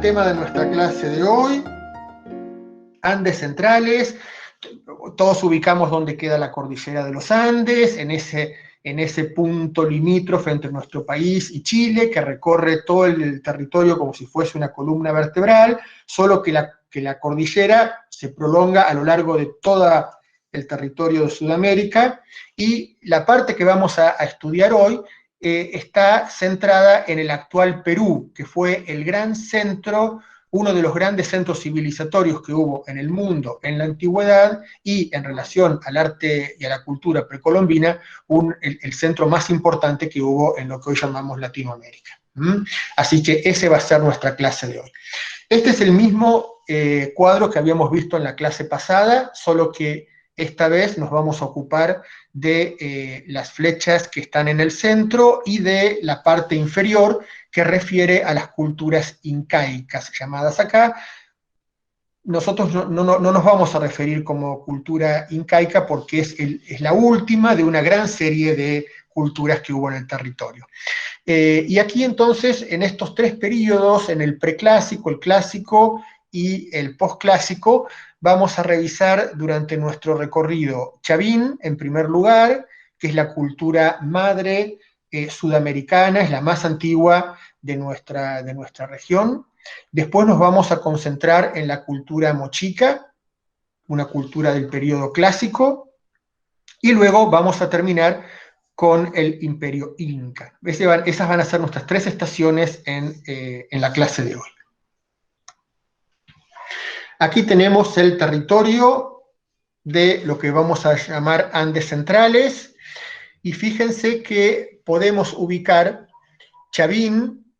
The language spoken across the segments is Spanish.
tema de nuestra clase de hoy, Andes centrales. Todos ubicamos dónde queda la cordillera de los Andes, en ese punto limítrofe entre nuestro país y Chile, que recorre todo el territorio como si fuese una columna vertebral, solo que la cordillera se prolonga a lo largo de todo el territorio de Sudamérica, y la parte que vamos a estudiar hoy está centrada en el actual Perú, que fue el gran centro, uno de los grandes centros civilizatorios que hubo en el mundo en la antigüedad, y en relación al arte y a la cultura precolombina, el centro más importante que hubo en lo que hoy llamamos Latinoamérica. Así que ese va a ser nuestra clase de hoy. Este es el mismo cuadro que habíamos visto en la clase pasada, solo que esta vez nos vamos a ocupar de las flechas que están en el centro y de la parte inferior, que refiere a las culturas incaicas, llamadas acá. Nosotros no nos vamos a referir como cultura incaica porque es la última de una gran serie de culturas que hubo en el territorio. Y aquí entonces, en estos tres periodos, en el preclásico, el clásico y el posclásico, vamos a revisar durante nuestro recorrido Chavín, en primer lugar, que es la cultura madre sudamericana, es la más antigua de nuestra región. Después nos vamos a concentrar en la cultura mochica, una cultura del periodo clásico, y luego vamos a terminar con el imperio inca. Esas van a ser nuestras tres estaciones en la clase de hoy. Aquí tenemos el territorio de lo que vamos a llamar Andes centrales, y fíjense que podemos ubicar Chavín,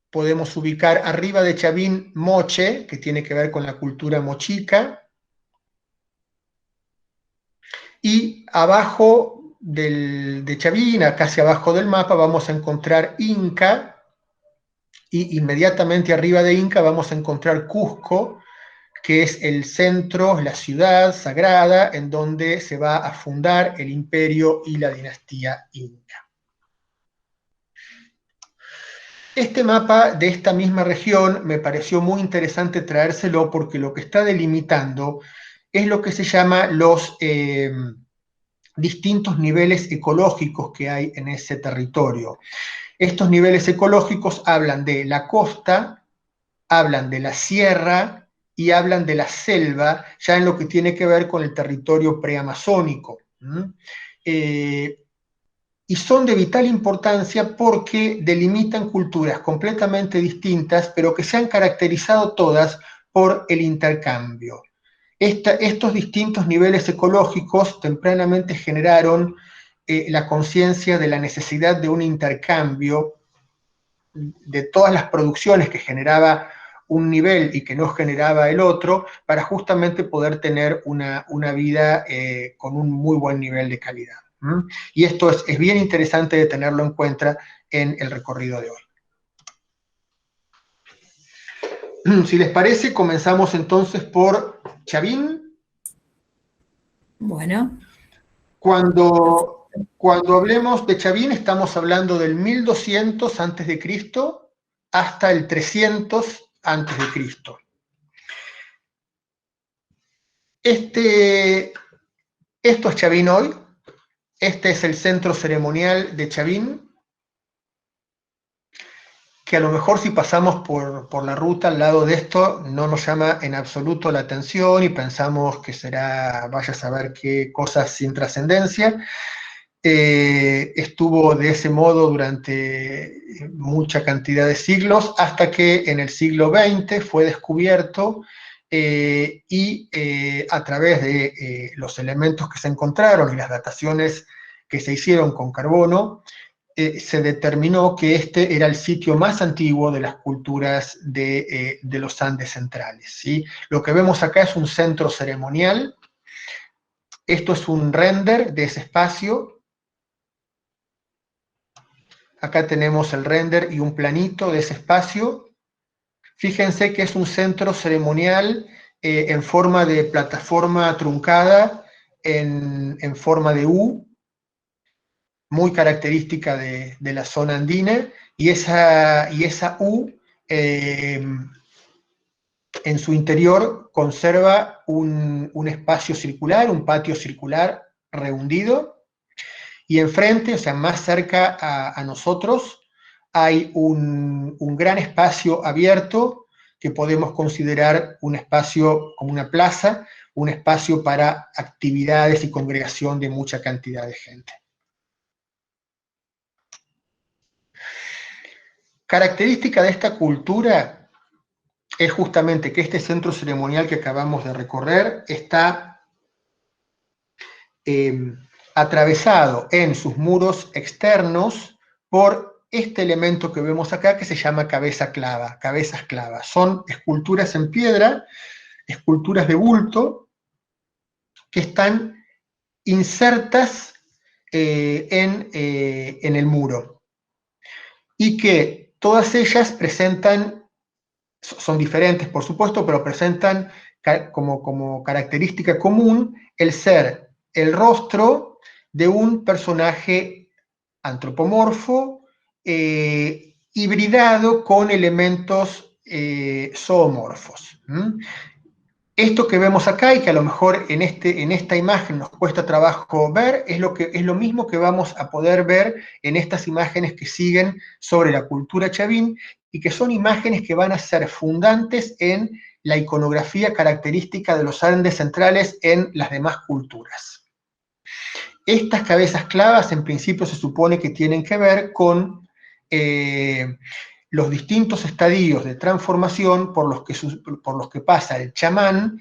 podemos ubicar arriba de Chavín Moche, que tiene que ver con la cultura mochica, y abajo de Chavín, casi abajo del mapa, vamos a encontrar Inca, y inmediatamente arriba de Inca vamos a encontrar Cusco, que es el centro, la ciudad sagrada en donde se va a fundar el imperio y la dinastía Inca. Este mapa de esta misma región me pareció muy interesante traérselo porque lo que está delimitando es lo que se llama los distintos niveles ecológicos que hay en ese territorio. Estos niveles ecológicos hablan de la costa, hablan de la sierra y hablan de la selva, ya en lo que tiene que ver con el territorio preamazónico. Y son de vital importancia porque delimitan culturas completamente distintas, pero que se han caracterizado todas por el intercambio. Estos distintos niveles ecológicos tempranamente generaron la conciencia de la necesidad de un intercambio de todas las producciones que generaba un nivel y que no generaba el otro, para justamente poder tener una vida con un muy buen nivel de calidad. Y esto es bien interesante de tenerlo en cuenta en el recorrido de hoy. Si les parece, comenzamos entonces por Chavín. Bueno. Cuando hablemos de Chavín, estamos hablando del 1200 a.C. hasta el 300 a.C. Esto es Chavín hoy. Este es el centro ceremonial de Chavín, que a lo mejor si pasamos por la ruta al lado de esto no nos llama en absoluto la atención y pensamos que será, vaya a saber qué cosas sin trascendencia. Estuvo de ese modo durante mucha cantidad de siglos, hasta que en el siglo XX fue descubierto y a través de los elementos que se encontraron y las dataciones que se hicieron con carbono, se determinó que este era el sitio más antiguo de las culturas de los Andes centrales, ¿sí? Lo que vemos acá es un centro ceremonial. Esto es un render de ese espacio. Acá tenemos el render y un planito de ese espacio. Fíjense que es un centro ceremonial en forma de plataforma truncada, en forma de U, muy característica de la zona andina, y esa U En su interior conserva un espacio circular, un patio circular rehundido, y enfrente, o sea, más cerca a nosotros, hay un gran espacio abierto que podemos considerar un espacio como una plaza, un espacio para actividades y congregación de mucha cantidad de gente. Característica de esta cultura es justamente que este centro ceremonial que acabamos de recorrer está atravesado en sus muros externos por este elemento que vemos acá que se llama cabezas clavas. Son esculturas en piedra, esculturas de bulto, que están insertas en el muro, y que todas ellas presentan, son diferentes por supuesto, pero presentan como característica común el ser el rostro de un personaje antropomorfo, hibridado con elementos zoomorfos. Esto que vemos acá y que a lo mejor en esta imagen nos cuesta trabajo ver, es lo mismo que vamos a poder ver en estas imágenes que siguen sobre la cultura chavín, y que son imágenes que van a ser fundantes en la iconografía característica de los Andes centrales en las demás culturas. Estas cabezas clavas en principio se supone que tienen que ver con los distintos estadios de transformación por los que pasa el chamán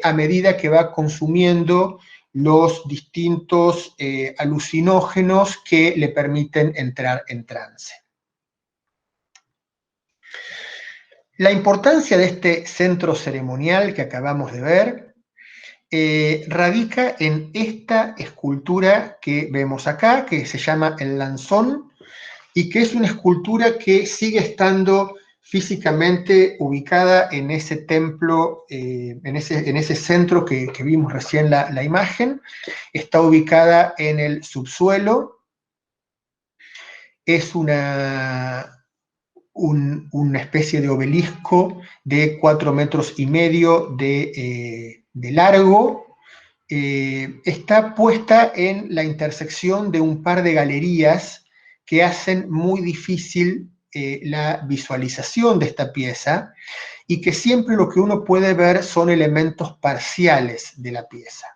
a medida que va consumiendo los distintos alucinógenos que le permiten entrar en trance. La importancia de este centro ceremonial que acabamos de ver radica en esta escultura que vemos acá, que se llama el lanzón, y que es una escultura que sigue estando físicamente ubicada en ese templo, en ese centro que vimos recién la imagen. Está ubicada en el subsuelo. Es una especie de obelisco de 4,5 metros de largo. Está puesta en la intersección de un par de galerías que hacen muy difícil la visualización de esta pieza, y que siempre lo que uno puede ver son elementos parciales de la pieza.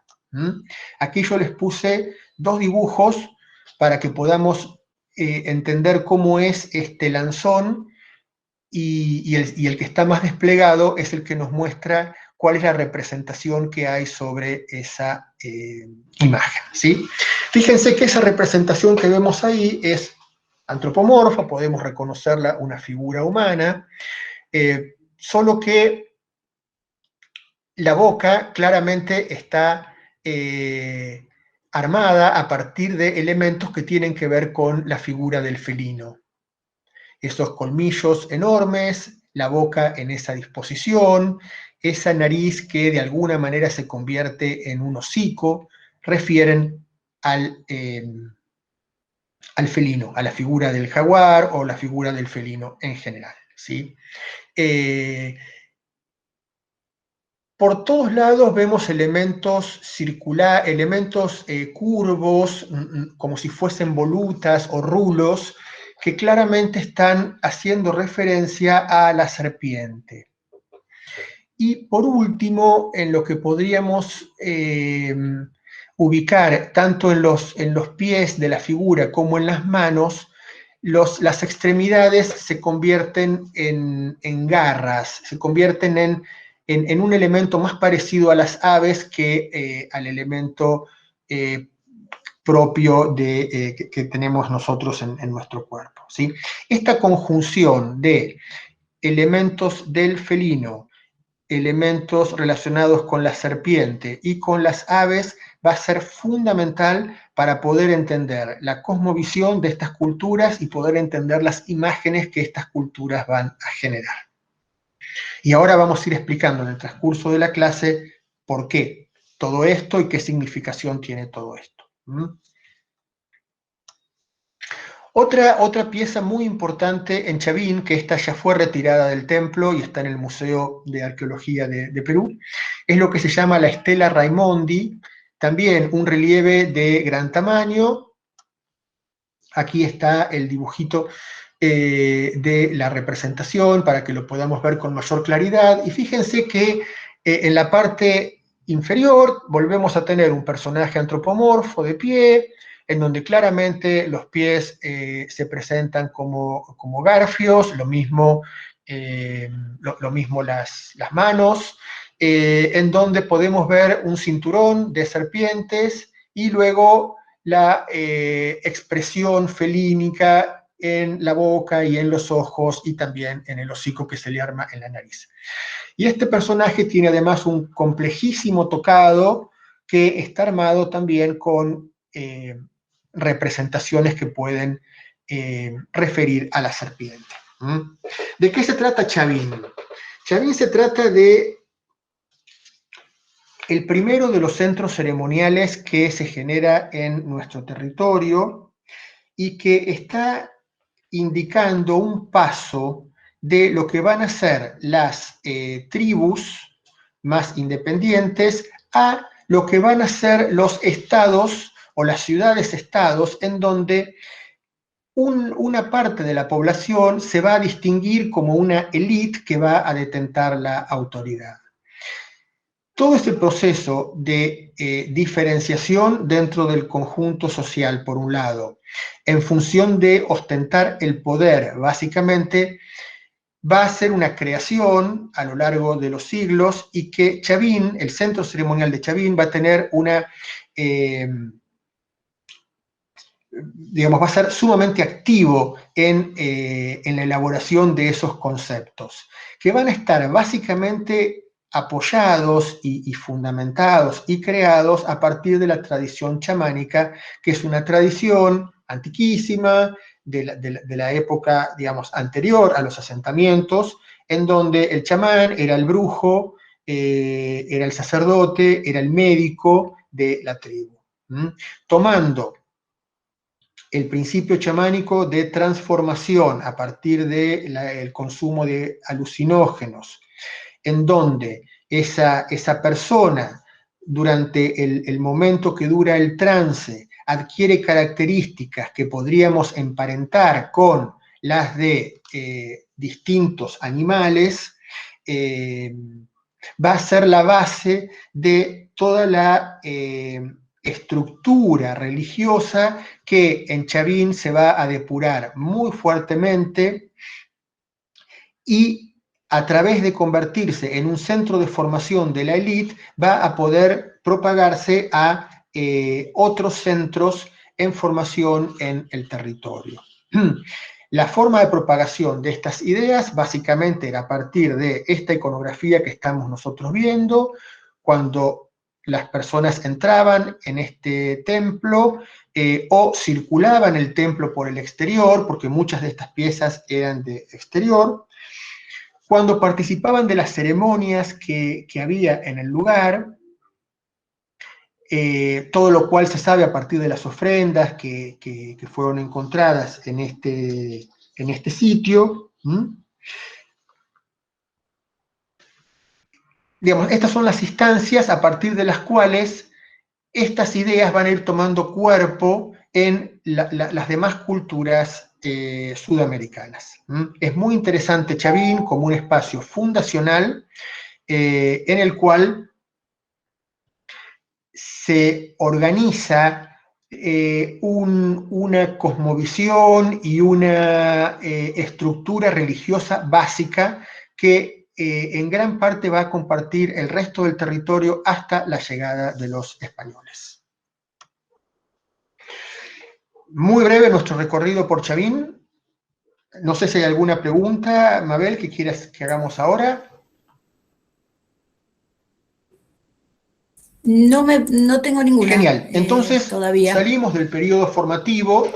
Aquí yo les puse 2 dibujos para que podamos entender cómo es este lanzón, y el que está más desplegado es el que nos muestra cuál es la representación que hay sobre esa imagen, ¿sí? Fíjense que esa representación que vemos ahí es antropomorfa, podemos reconocerla una figura humana, solo que la boca claramente está armada a partir de elementos que tienen que ver con la figura del felino. Esos colmillos enormes, la boca en esa disposición, esa nariz que de alguna manera se convierte en un hocico, refieren al felino, a la figura del jaguar o la figura del felino en general, ¿sí? Por todos lados vemos elementos curvos, como si fuesen volutas o rulos, que claramente están haciendo referencia a la serpiente. Y por último, en lo que podríamos ubicar tanto en los pies de la figura como en las manos, las extremidades se convierten en garras, se convierten en un elemento más parecido a las aves que al elemento propio que tenemos nosotros en nuestro cuerpo, ¿sí? Esta conjunción de elementos del felino, elementos relacionados con la serpiente y con las aves va a ser fundamental para poder entender la cosmovisión de estas culturas y poder entender las imágenes que estas culturas van a generar. Y ahora vamos a ir explicando en el transcurso de la clase por qué todo esto y qué significación tiene todo esto. Otra pieza muy importante en Chavín, que esta ya fue retirada del templo y está en el Museo de Arqueología de Perú, es lo que se llama la Estela Raimondi, también un relieve de gran tamaño. Aquí está el dibujito de la representación para que lo podamos ver con mayor claridad. Y fíjense que en la parte inferior volvemos a tener un personaje antropomorfo de pie, en donde claramente los pies se presentan como garfios, lo mismo las manos, en donde podemos ver un cinturón de serpientes y luego la expresión felínica en la boca y en los ojos y también en el hocico que se le arma en la nariz. Y este personaje tiene además un complejísimo tocado que está armado también con representaciones que pueden referir a la serpiente. ¿De qué se trata Chavín? Chavín se trata de el primero de los centros ceremoniales que se genera en nuestro territorio y que está indicando un paso de lo que van a ser las tribus más independientes a lo que van a ser los estados o las ciudades-estados en donde una parte de la población se va a distinguir como una élite que va a detentar la autoridad. Todo este proceso de diferenciación dentro del conjunto social, por un lado, en función de ostentar el poder, básicamente, va a ser una creación a lo largo de los siglos y que Chavín, el centro ceremonial de Chavín, va a tener va a ser sumamente activo en la elaboración de esos conceptos, que van a estar básicamente apoyados y fundamentados y creados a partir de la tradición chamánica, que es una tradición antiquísima de la época, digamos, anterior a los asentamientos, en donde el chamán era el brujo, era el sacerdote, era el médico de la tribu. Tomando el principio chamánico de transformación a partir del consumo de alucinógenos, en donde esa persona durante el momento que dura el trance adquiere características que podríamos emparentar con las de distintos animales, va a ser la base de toda la estructura religiosa que en Chavín se va a depurar muy fuertemente y a través de convertirse en un centro de formación de la élite va a poder propagarse a otros centros en formación en el territorio. La forma de propagación de estas ideas básicamente era a partir de esta iconografía que estamos nosotros viendo, cuando las personas entraban en este templo o circulaban el templo por el exterior, porque muchas de estas piezas eran de exterior, cuando participaban de las ceremonias que había en el lugar, todo lo cual se sabe a partir de las ofrendas que fueron encontradas en este sitio. Digamos, estas son las instancias a partir de las cuales estas ideas van a ir tomando cuerpo en las demás culturas sudamericanas. Es muy interesante Chavín como un espacio fundacional en el cual se organiza una cosmovisión y una estructura religiosa básica que en gran parte va a compartir el resto del territorio hasta la llegada de los españoles. Muy breve nuestro recorrido por Chavín. No sé si hay alguna pregunta, Mabel, que quieras que hagamos ahora. No tengo ninguna. Genial. Entonces, todavía. Salimos del periodo formativo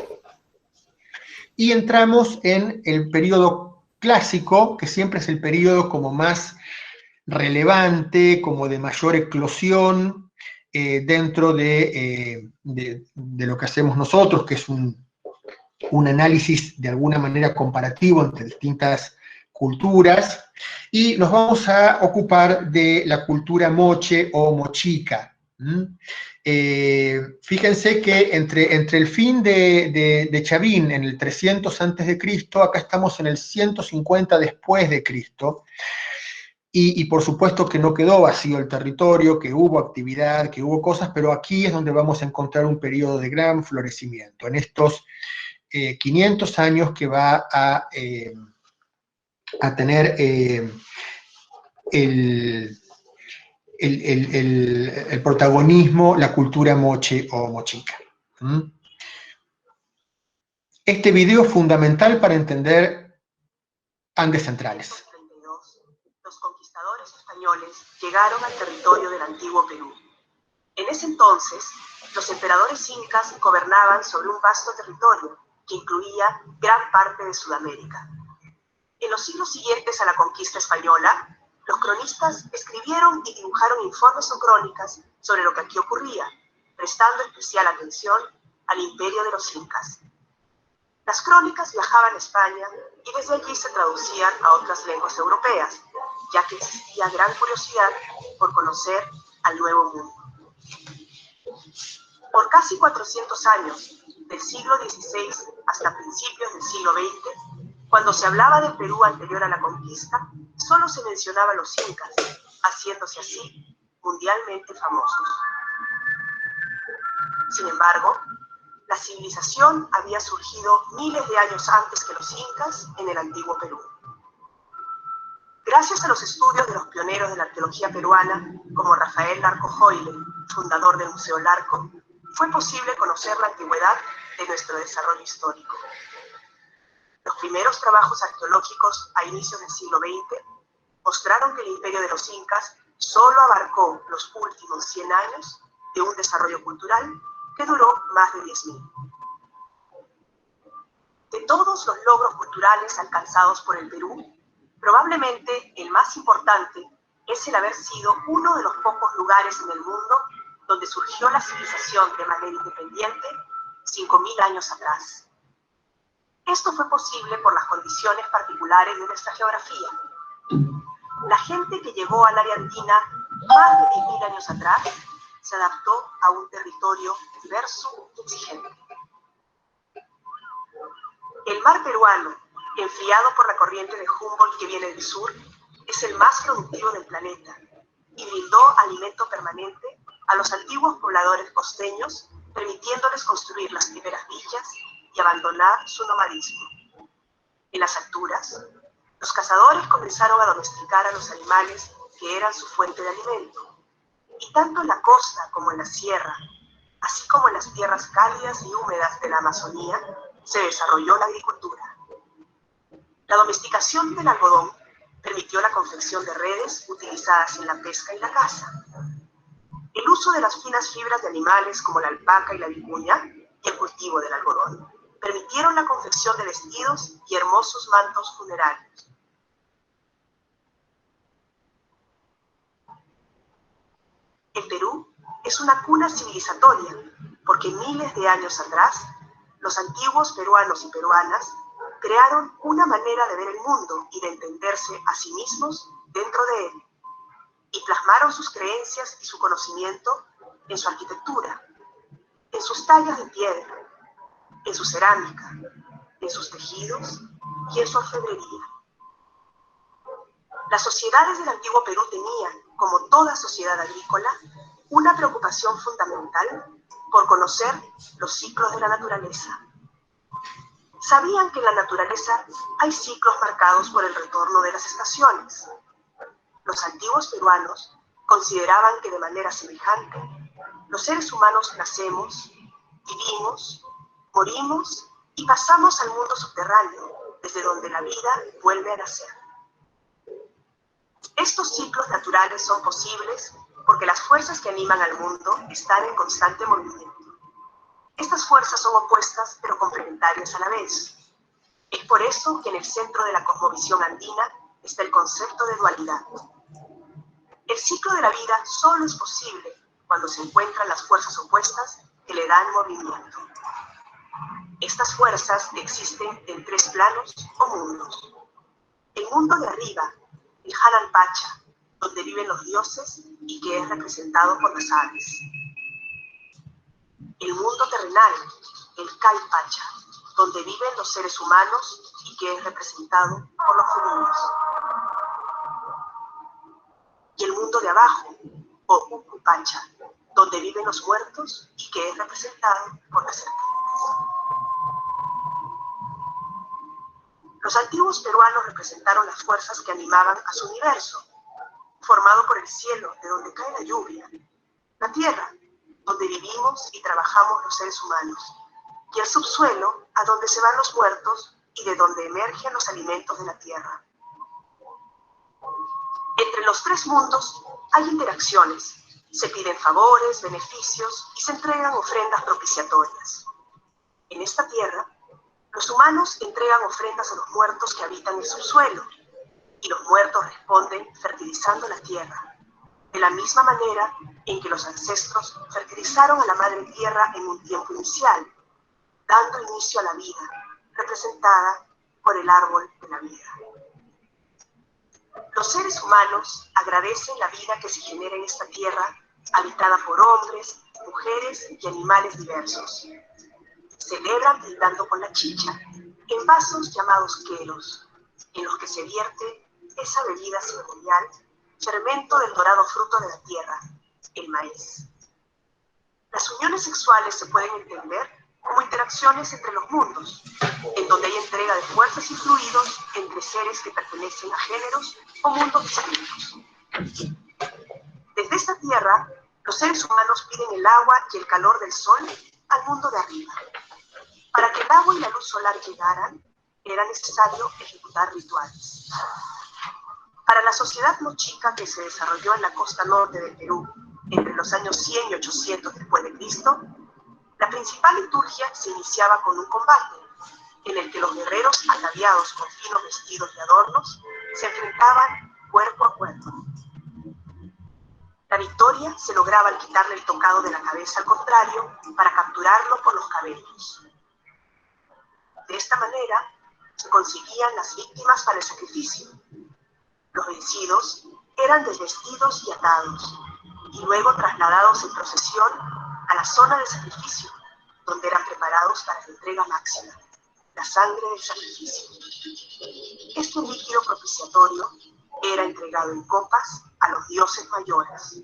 y entramos en el periodo clásico, que siempre es el periodo como más relevante, como de mayor eclosión dentro de lo que hacemos nosotros, que es un análisis de alguna manera comparativo entre distintas culturas, y nos vamos a ocupar de la cultura moche o mochica. Fíjense que entre el fin de Chavín en el 300 a.C., acá estamos en el 150 después de Cristo, y por supuesto que no quedó vacío el territorio, que hubo actividad, que hubo cosas, pero aquí es donde vamos a encontrar un periodo de gran florecimiento, en estos 500 años que va a tener el protagonismo la cultura moche o mochica. Este video es fundamental para entender Andes centrales. Los conquistadores españoles llegaron al territorio del antiguo Perú. En ese entonces, los emperadores incas gobernaban sobre un vasto territorio que incluía gran parte de Sudamérica. En los siglos siguientes a la conquista española, los cronistas escribieron y dibujaron informes o crónicas sobre lo que aquí ocurría, prestando especial atención al imperio de los incas. Las crónicas viajaban a España y desde allí se traducían a otras lenguas europeas, ya que existía gran curiosidad por conocer al Nuevo Mundo. Por casi 400 años, del siglo XVI hasta principios del siglo XX, cuando se hablaba del Perú anterior a la conquista, solo se mencionaba a los incas, haciéndose así mundialmente famosos. Sin embargo, la civilización había surgido miles de años antes que los incas en el antiguo Perú. Gracias a los estudios de los pioneros de la arqueología peruana, como Rafael Larco Joyle, fundador del Museo Larco, fue posible conocer la antigüedad de nuestro desarrollo histórico. Los primeros trabajos arqueológicos a inicios del siglo XX mostraron que el imperio de los incas solo abarcó los últimos 100 años de un desarrollo cultural que duró más de 10.000. De todos los logros culturales alcanzados por el Perú, probablemente el más importante es el haber sido uno de los pocos lugares en el mundo donde surgió la civilización de manera independiente 5.000 años atrás. Esto fue posible por las condiciones particulares de nuestra geografía. La gente que llegó al área andina más de 10.000 años atrás se adaptó a un territorio diverso y exigente. El mar peruano, enfriado por la corriente de Humboldt que viene del sur, es el más productivo del planeta y brindó alimento permanente a los antiguos pobladores costeños, permitiéndoles construir las primeras villas y abandonar su nomadismo. En las alturas, los cazadores comenzaron a domesticar a los animales que eran su fuente de alimento, y tanto en la costa como en la sierra, así como en las tierras cálidas y húmedas de la Amazonía, se desarrolló la agricultura. La domesticación del algodón permitió la confección de redes utilizadas en la pesca y la caza. El uso de las finas fibras de animales como la alpaca y la vicuña y el cultivo del algodón permitieron la confección de vestidos y hermosos mantos funerarios. El Perú es una cuna civilizatoria porque miles de años atrás los antiguos peruanos y peruanas crearon una manera de ver el mundo y de entenderse a sí mismos dentro de él, y plasmaron sus creencias y su conocimiento en su arquitectura, en sus tallas de piedra, en su cerámica, en sus tejidos y en su orfebrería. Las sociedades del antiguo Perú tenían, como toda sociedad agrícola, una preocupación fundamental por conocer los ciclos de la naturaleza. Sabían que en la naturaleza hay ciclos marcados por el retorno de las estaciones. Los antiguos peruanos consideraban que de manera semejante, los seres humanos nacemos, vivimos, morimos y pasamos al mundo subterráneo, desde donde la vida vuelve a nacer. Estos ciclos naturales son posibles porque las fuerzas que animan al mundo están en constante movimiento. Estas fuerzas son opuestas pero complementarias a la vez. Es por eso que en el centro de la cosmovisión andina está el concepto de dualidad. El ciclo de la vida solo es posible cuando se encuentran las fuerzas opuestas que le dan movimiento. Es Estas fuerzas existen en 3 planos o mundos. El mundo de arriba, el Hanan Pacha, donde viven los dioses y que es representado por las aves. El mundo terrenal, el Kai Pacha, donde viven los seres humanos y que es representado por los felinos. Y el mundo de abajo, o Uku Pacha, donde viven los muertos y que es representado por las serpientes. Los antiguos peruanos representaron las fuerzas que animaban a su universo, formado por el cielo, de donde cae la lluvia, la tierra, donde vivimos y trabajamos los seres humanos, y el subsuelo, a donde se van los muertos y de donde emergen los alimentos de la tierra. Entre los 3 mundos hay interacciones, se piden favores, beneficios y se entregan ofrendas propiciatorias. En esta tierra, los humanos entregan ofrendas a los muertos que habitan el subsuelo, y los muertos responden fertilizando la tierra, de la misma manera en que los ancestros fertilizaron a la madre tierra en un tiempo inicial, dando inicio a la vida, representada por el árbol de la vida. Los seres humanos agradecen la vida que se genera en esta tierra, habitada por hombres, mujeres y animales diversos. Celebran brindando con la chicha, en vasos llamados queros, en los que se vierte esa bebida ceremonial, fermento del dorado fruto de la tierra, el maíz. Las uniones sexuales se pueden entender como interacciones entre los mundos, en donde hay entrega de fuerzas y fluidos entre seres que pertenecen a géneros o mundos distintos. Desde esta tierra, los seres humanos piden el agua y el calor del sol al mundo de arriba. Para que el agua y la luz solar llegaran, era necesario ejecutar rituales. Para la sociedad mochica que se desarrolló en la costa norte del Perú entre los años 100 y 800 después de Cristo, la principal liturgia se iniciaba con un combate, en el que los guerreros ataviados con finos vestidos y adornos se enfrentaban cuerpo a cuerpo. La victoria se lograba al quitarle el tocado de la cabeza al contrario para capturarlo por los cabellos. De esta manera se conseguían las víctimas para el sacrificio. Los vencidos eran desvestidos y atados, y luego trasladados en procesión a la zona del sacrificio, donde eran preparados para la entrega máxima, la sangre del sacrificio. Este líquido propiciatorio era entregado en copas a los dioses mayores.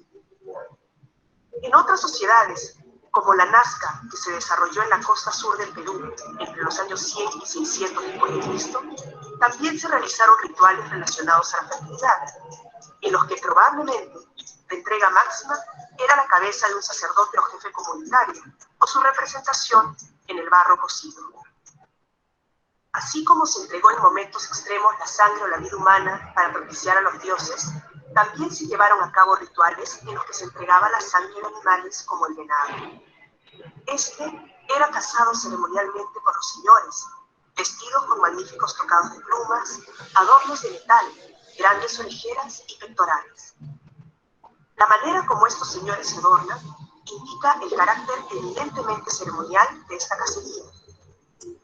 En otras sociedades, como la Nazca, que se desarrolló en la costa sur del Perú entre los años 100 y 600 después de Cristo, también se realizaron rituales relacionados a la fertilidad, en los que probablemente la entrega máxima era la cabeza de un sacerdote o jefe comunitario, o su representación en el barro cocido. Así como se entregó en momentos extremos la sangre o la vida humana para propiciar a los dioses, también se llevaron a cabo rituales en los que se entregaba la sangre de animales como el venado. Este era cazado ceremonialmente por los señores, vestidos con magníficos tocados de plumas, adornos de metal, grandes orejeras y pectorales. La manera como estos señores se adornan indica el carácter eminentemente ceremonial de esta cacería.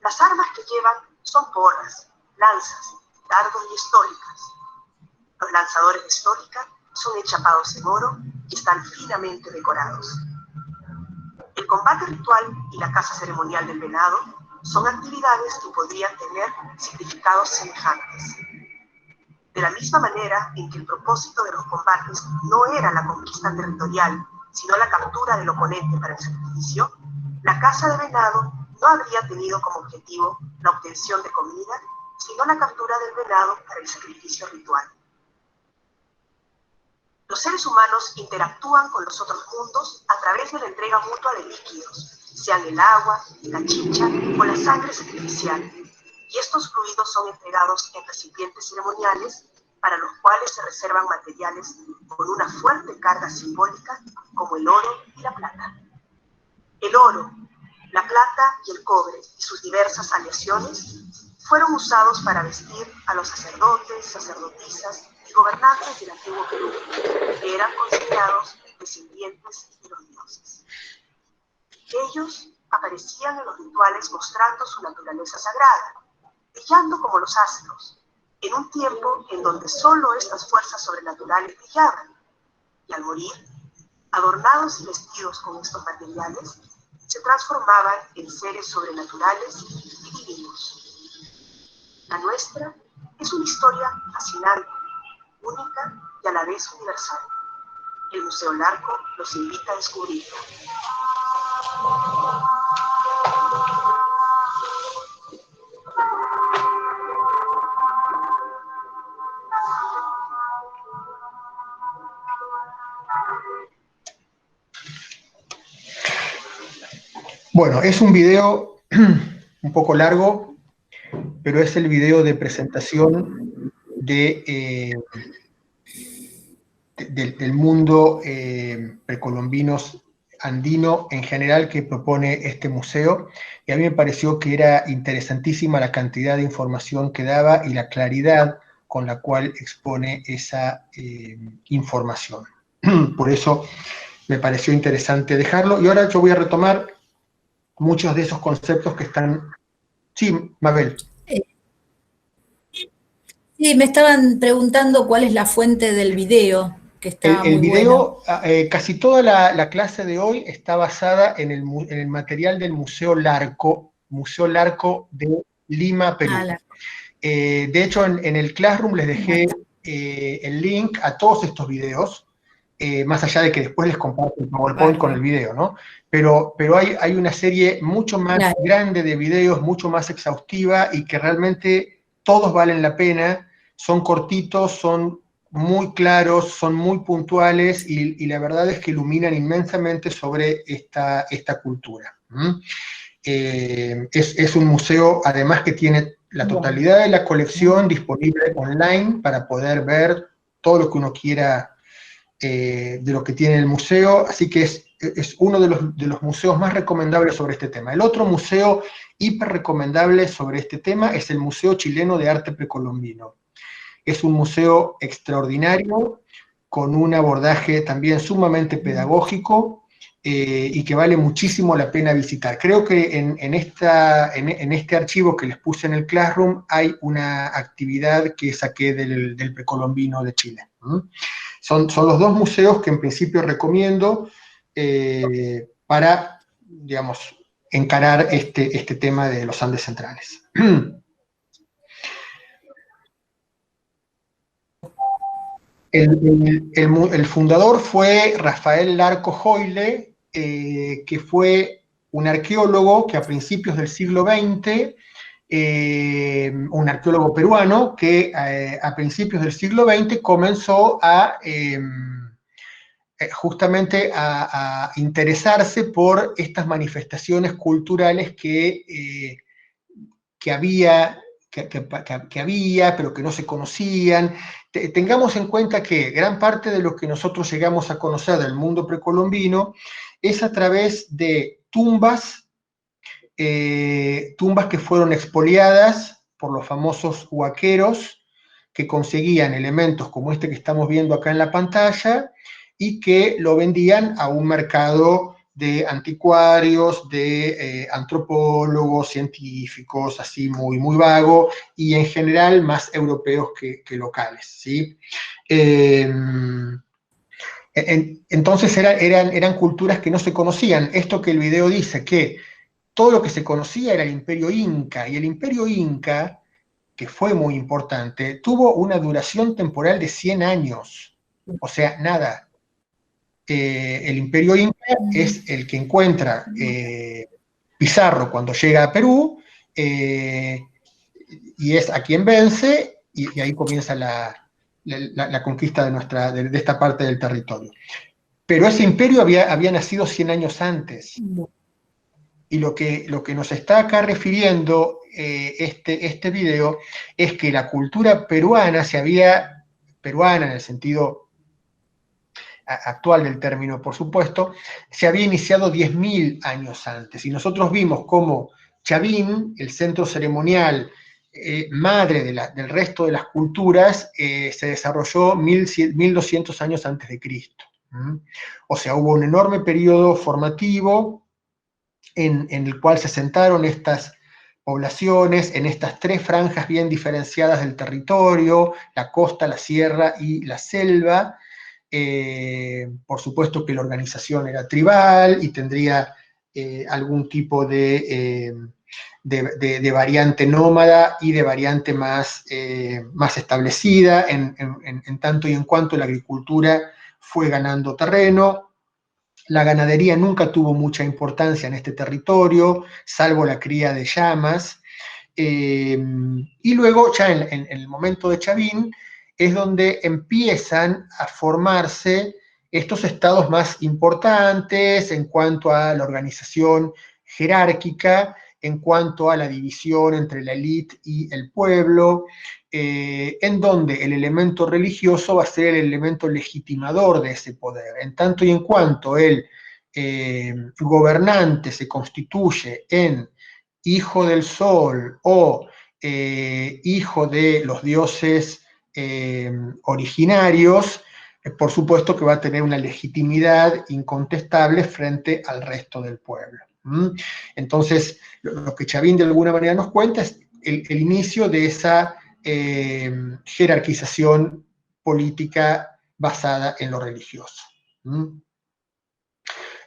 Las armas que llevan son porras, lanzas, dardos y estólicas. Los lanzadores de estólica son enchapados en oro y están finamente decorados. El combate ritual y la caza ceremonial del venado son actividades que podrían tener significados semejantes. De la misma manera en que el propósito de los combates no era la conquista territorial, sino la captura del oponente para el sacrificio, la caza de venado no habría tenido como objetivo la obtención de comida, sino la captura del venado para el sacrificio ritual. Los seres humanos interactúan con los otros mundos a través de la entrega mutua de líquidos, sean el agua, la chicha o la sangre sacrificial, y estos fluidos son entregados en recipientes ceremoniales para los cuales se reservan materiales con una fuerte carga simbólica como el oro y la plata. El oro, la plata y el cobre y sus diversas aleaciones fueron usados para vestir a los sacerdotes, sacerdotisas y gobernantes del antiguo Perú, que eran considerados descendientes de los dioses. Ellos aparecían en los rituales mostrando su naturaleza sagrada, brillando como los astros, en un tiempo en donde solo estas fuerzas sobrenaturales brillaban, y al morir, adornados y vestidos con estos materiales, se transformaban en seres sobrenaturales y divinos. La nuestra es una historia fascinante, única y a la vez universal. El Museo Larco los invita a descubrirla. Bueno, es un video un poco largo, pero es el video de presentación del mundo precolombinos andino en general que propone este museo, y a mí me pareció que era interesantísima la cantidad de información que daba y la claridad con la cual expone esa información. Por eso me pareció interesante dejarlo, y ahora yo voy a retomar muchos de esos conceptos que están... Sí, Mabel. Sí, me estaban preguntando cuál es la fuente del video, que está El muy video, bueno. casi toda la clase de hoy está basada en el material del Museo Larco de Lima, Perú. De hecho, en el Classroom les dejé el link a todos estos videos, más allá de que después les comparto el PowerPoint con el video, ¿no? Pero hay una serie mucho más grande de videos, mucho más exhaustiva, y que realmente todos valen la pena, son cortitos, son muy claros, son muy puntuales, y la verdad es que iluminan inmensamente sobre esta cultura. Es un museo, además, que tiene la totalidad de la colección disponible online para poder ver todo lo que uno quiera de lo que tiene el museo, así que es uno de los museos más recomendables sobre este tema. El otro museo hiper recomendable sobre este tema es el Museo Chileno de Arte Precolombino. Es un museo extraordinario, con un abordaje también sumamente pedagógico, y que vale muchísimo la pena visitar. Creo que en este archivo que les puse en el Classroom hay una actividad que saqué del precolombino de Chile. Son los dos museos que en principio recomiendo para, digamos, encarar este tema de los Andes centrales. El fundador fue Rafael Larco Joyle, que fue un arqueólogo que a principios del siglo XX, un arqueólogo peruano que a principios del siglo XX comenzó justamente a interesarse por estas manifestaciones culturales que había, pero que no se conocían. Tengamos en cuenta que gran parte de lo que nosotros llegamos a conocer del mundo precolombino es a través de tumbas que fueron expoliadas por los famosos huaqueros, que conseguían elementos como este que estamos viendo acá en la pantalla, y que lo vendían a un mercado de anticuarios, de antropólogos, científicos, así muy, muy vago, y en general más europeos que locales, ¿sí? Entonces eran culturas que no se conocían. Esto que el video dice, que todo lo que se conocía era el Imperio Inca, y el Imperio Inca, que fue muy importante, tuvo una duración temporal de 100 años, o sea, nada. El Imperio Inca es el que encuentra Pizarro cuando llega a Perú, y es a quien vence, y ahí comienza la conquista de esta parte del territorio. Pero ese imperio había nacido 100 años antes. Y lo que nos está acá refiriendo este video es que la cultura peruana peruana en el sentido actual del término, por supuesto, se había iniciado 10.000 años antes. Y nosotros vimos cómo Chavín, el centro ceremonial madre del resto de las culturas, se desarrolló 1.200 años antes de Cristo. O sea, hubo un enorme periodo formativo en el cual se asentaron estas poblaciones, en estas tres franjas bien diferenciadas del territorio, la costa, la sierra y la selva. Por supuesto que la organización era tribal y tendría algún tipo de variante nómada y de variante más establecida, en tanto y en cuanto la agricultura fue ganando terreno. La ganadería nunca tuvo mucha importancia en este territorio, salvo la cría de llamas. Y luego, ya en el momento de Chavín, es donde empiezan a formarse estos estados más importantes en cuanto a la organización jerárquica, en cuanto a la división entre la élite y el pueblo, en donde el elemento religioso va a ser el elemento legitimador de ese poder. En tanto y en cuanto el gobernante se constituye en hijo del sol o hijo de los dioses originarios, por supuesto que va a tener una legitimidad incontestable frente al resto del pueblo. Entonces, lo que Chavín de alguna manera nos cuenta es el inicio de esa jerarquización política basada en lo religioso.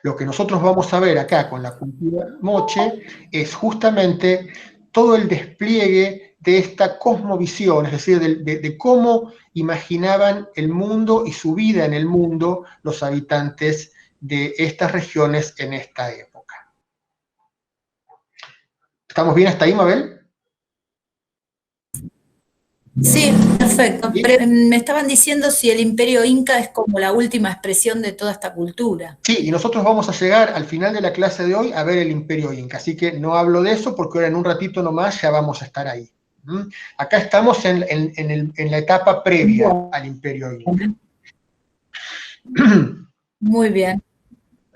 Lo que nosotros vamos a ver acá con la cultura moche es justamente todo el despliegue de esta cosmovisión, es decir, de cómo imaginaban el mundo y su vida en el mundo los habitantes de estas regiones en esta época. ¿Estamos bien hasta ahí, Mabel? Sí, perfecto. Pero me estaban diciendo si el Imperio Inca es como la última expresión de toda esta cultura. Sí, y nosotros vamos a llegar al final de la clase de hoy a ver el Imperio Inca, así que no hablo de eso porque ahora en un ratito nomás ya vamos a estar ahí. Acá estamos en la etapa previa al Imperio Inca. Muy bien.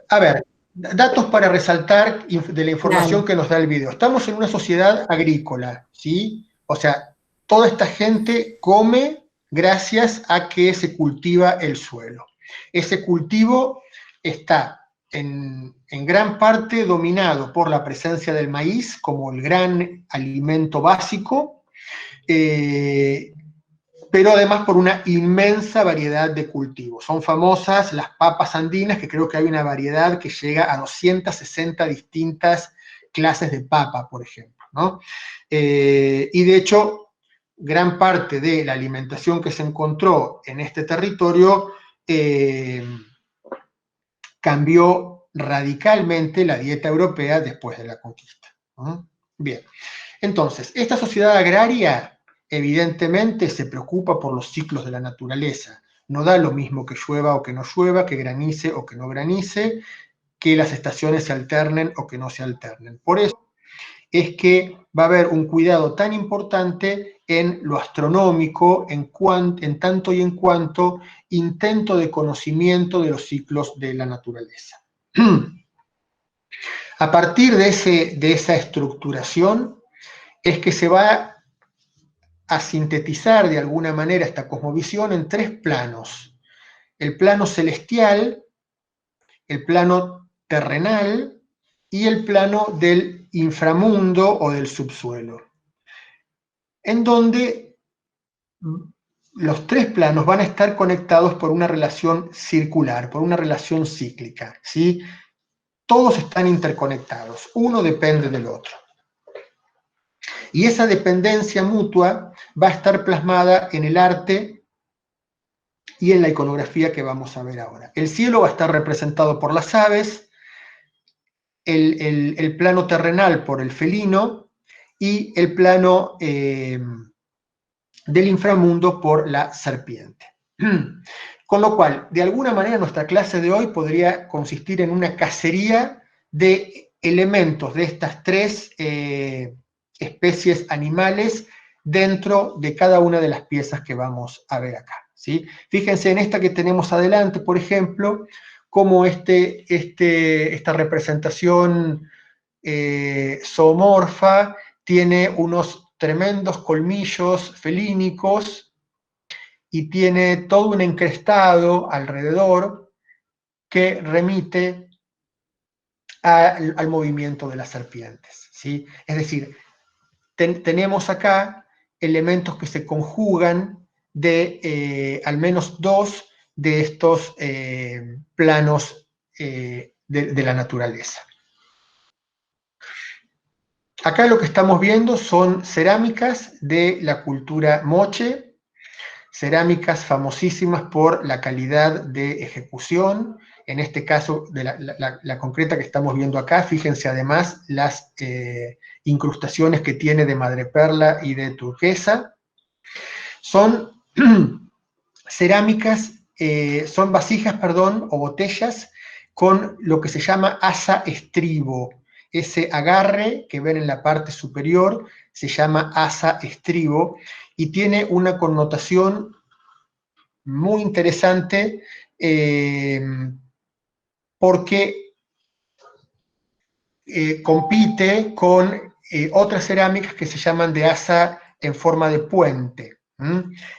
A ver, datos para resaltar de la información que nos da el video. Estamos en una sociedad agrícola, ¿sí? O sea, toda esta gente come gracias a que se cultiva el suelo. Ese cultivo está en gran parte dominado por la presencia del maíz como el gran alimento básico, pero además por una inmensa variedad de cultivos. Son famosas las papas andinas, que creo que hay una variedad que llega a 260 distintas clases de papa, por ejemplo, ¿no? Y de hecho, gran parte de la alimentación que se encontró en este territorio cambió radicalmente la dieta europea después de la conquista. Bien, entonces, esta sociedad agraria evidentemente se preocupa por los ciclos de la naturaleza. No da lo mismo que llueva o que no llueva, que granice o que no granice, que las estaciones se alternen o que no se alternen. Por eso es que va a haber un cuidado tan importante en lo astronómico, en tanto y en cuanto intento de conocimiento de los ciclos de la naturaleza. A partir de esa estructuración es que se va a sintetizar de alguna manera esta cosmovisión en tres planos: el plano celestial, el plano terrenal y el plano del inframundo o del subsuelo, en donde los tres planos van a estar conectados por una relación circular, por una relación cíclica, ¿sí? Todos están interconectados, uno depende del otro. Y esa dependencia mutua va a estar plasmada en el arte y en la iconografía que vamos a ver ahora. El cielo va a estar representado por las aves, el plano terrenal por el felino y el plano del inframundo por la serpiente. Con lo cual, de alguna manera, nuestra clase de hoy podría consistir en una cacería de elementos de estas tres especies animales dentro de cada una de las piezas que vamos a ver acá, ¿sí? Fíjense en esta que tenemos adelante, por ejemplo, cómo esta representación zoomorfa tiene unos tremendos colmillos felínicos y tiene todo un encrestado alrededor que remite al movimiento de las serpientes, ¿sí? Es decir, tenemos acá elementos que se conjugan de al menos dos de estos planos de la naturaleza. Acá lo que estamos viendo son cerámicas de la cultura moche, cerámicas famosísimas por la calidad de ejecución. En este caso, de la concreta que estamos viendo acá, fíjense además las incrustaciones que tiene de madreperla y de turquesa. Son cerámicas, son vasijas, perdón, o botellas con lo que se llama asa estribo. Ese agarre que ven en la parte superior se llama asa estribo y tiene una connotación muy interesante porque compite con otras cerámicas que se llaman de asa en forma de puente,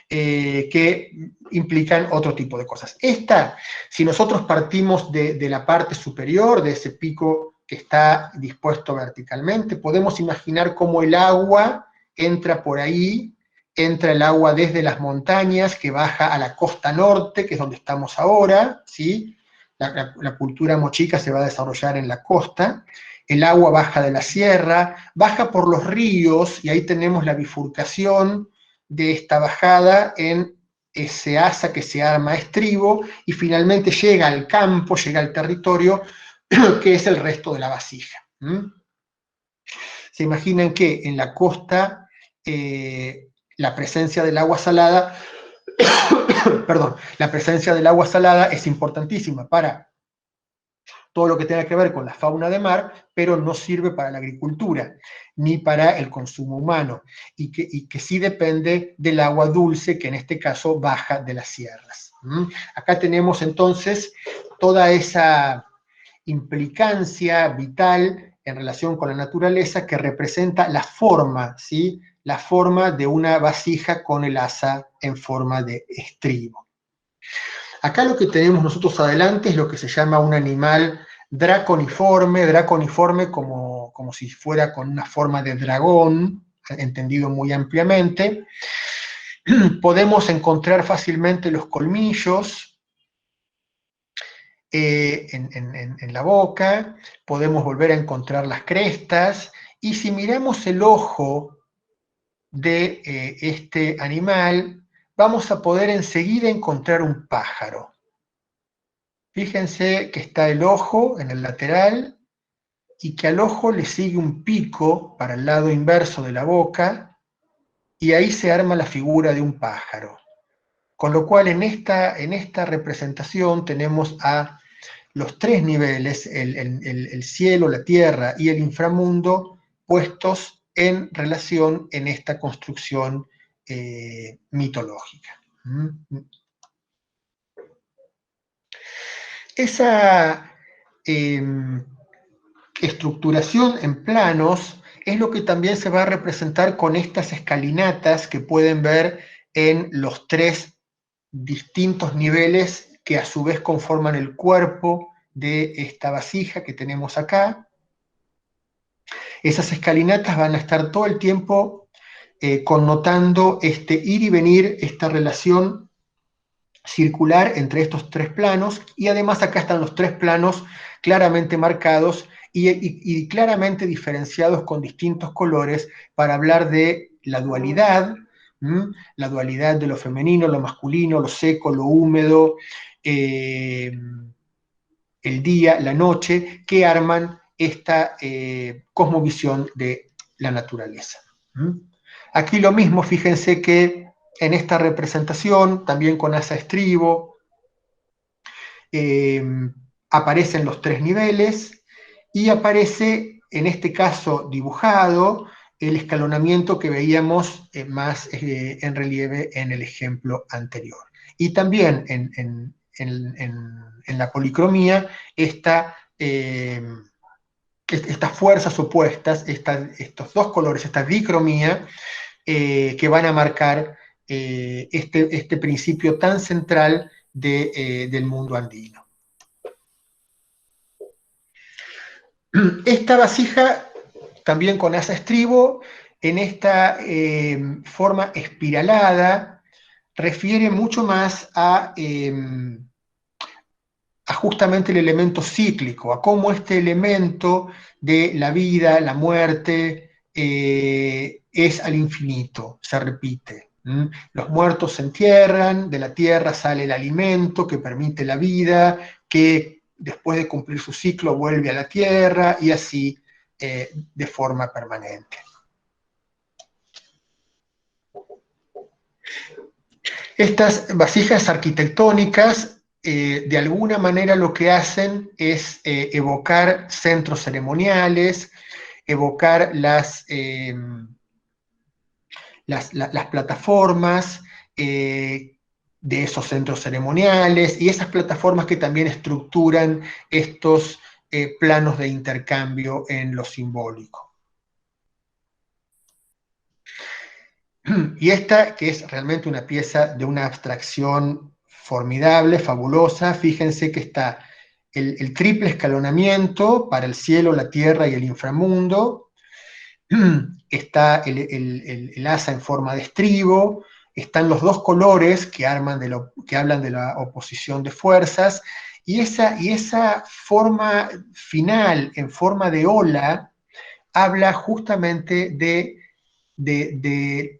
que implican otro tipo de cosas. Esta, si nosotros partimos de la parte superior, de ese pico que está dispuesto verticalmente, podemos imaginar cómo el agua entra por ahí, entra el agua desde las montañas, que baja a la costa norte, que es donde estamos ahora, ¿sí? La cultura mochica se va a desarrollar en la costa. El agua baja de la sierra, baja por los ríos, y ahí tenemos la bifurcación de esta bajada en ese asa que se arma estribo, y finalmente llega al campo, llega al territorio, que es el resto de la vasija. Se imaginan que en la costa la presencia del agua salada, perdón, la presencia del agua salada es importantísima para todo lo que tenga que ver con la fauna de mar, pero no sirve para la agricultura, ni para el consumo humano, y que sí depende del agua dulce, que en este caso baja de las sierras. Acá tenemos entonces toda esa implicancia vital en relación con la naturaleza que representa la forma, ¿sí? La forma de una vasija con el asa en forma de estribo. Acá lo que tenemos nosotros adelante es lo que se llama un animal draconiforme como si fuera con una forma de dragón, entendido muy ampliamente. Podemos encontrar fácilmente los colmillos en la boca, podemos volver a encontrar las crestas, y si miramos el ojo de este animal, vamos a poder enseguida encontrar un pájaro. Fíjense que está el ojo en el lateral y que al ojo le sigue un pico para el lado inverso de la boca, y ahí se arma la figura de un pájaro. Con lo cual en esta representación tenemos a los tres niveles, el cielo, la tierra y el inframundo, puestos en relación en esta construcción mitológica. Esa estructuración en planos es lo que también se va a representar con estas escalinatas que pueden ver en los tres distintos niveles que a su vez conforman el cuerpo de esta vasija que tenemos acá. Esas escalinatas van a estar todo el tiempo connotando este ir y venir, esta relación circular entre estos tres planos, y además acá están los tres planos claramente marcados y claramente diferenciados con distintos colores para hablar de la dualidad de lo femenino, lo masculino, lo seco, lo húmedo, el día, la noche, que arman esta cosmovisión de la naturaleza. Aquí lo mismo, fíjense que en esta representación, también con asa estribo, aparecen los tres niveles, y aparece, en este caso dibujado, el escalonamiento que veíamos más en relieve en el ejemplo anterior. Y también en la policromía, estas fuerzas opuestas, estos dos colores, esta dicromía, que van a marcar este principio tan central del mundo andino. Esta vasija, también con asa estribo, en esta forma espiralada, refiere mucho más a justamente el elemento cíclico, a cómo este elemento de la vida, la muerte, es al infinito, se repite. Los muertos se entierran, de la tierra sale el alimento que permite la vida, que después de cumplir su ciclo vuelve a la tierra, y así de forma permanente. Estas vasijas arquitectónicas, de alguna manera lo que hacen es evocar centros ceremoniales, evocar las plataformas de esos centros ceremoniales, y esas plataformas que también estructuran estos planos de intercambio en lo simbólico. Y esta, que es realmente una pieza de una abstracción formidable, fabulosa, fíjense que está el triple escalonamiento para el cielo, la tierra y el inframundo, está el asa en forma de estribo, están los dos colores que hablan de la oposición de fuerzas, y esa forma final en forma de ola habla justamente de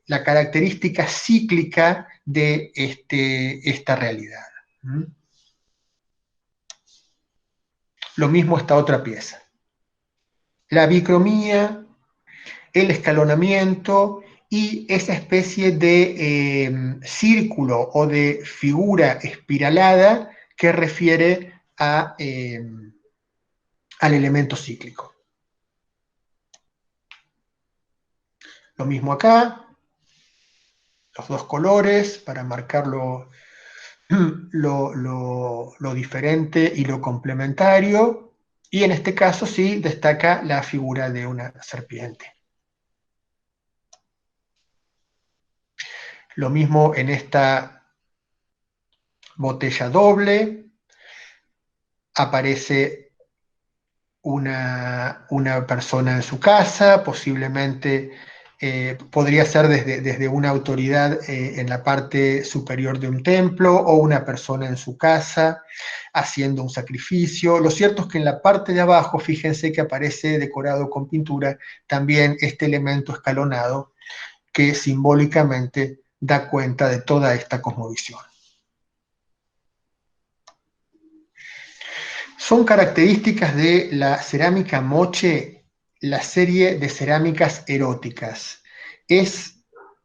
la característica cíclica de esta realidad. Lo mismo esta otra pieza. La bicromía, el escalonamiento y esa especie de círculo o de figura espiralada que refiere al elemento cíclico. Lo mismo acá, los dos colores para marcar lo diferente y lo complementario, y en este caso sí destaca la figura de una serpiente. Lo mismo en esta botella doble, aparece una persona en su casa, posiblemente podría ser desde una autoridad en la parte superior de un templo, o una persona en su casa haciendo un sacrificio. Lo cierto es que en la parte de abajo, fíjense que aparece decorado con pintura también este elemento escalonado que simbólicamente da cuenta de toda esta cosmovisión. Son características de la cerámica moche la serie de cerámicas eróticas. Es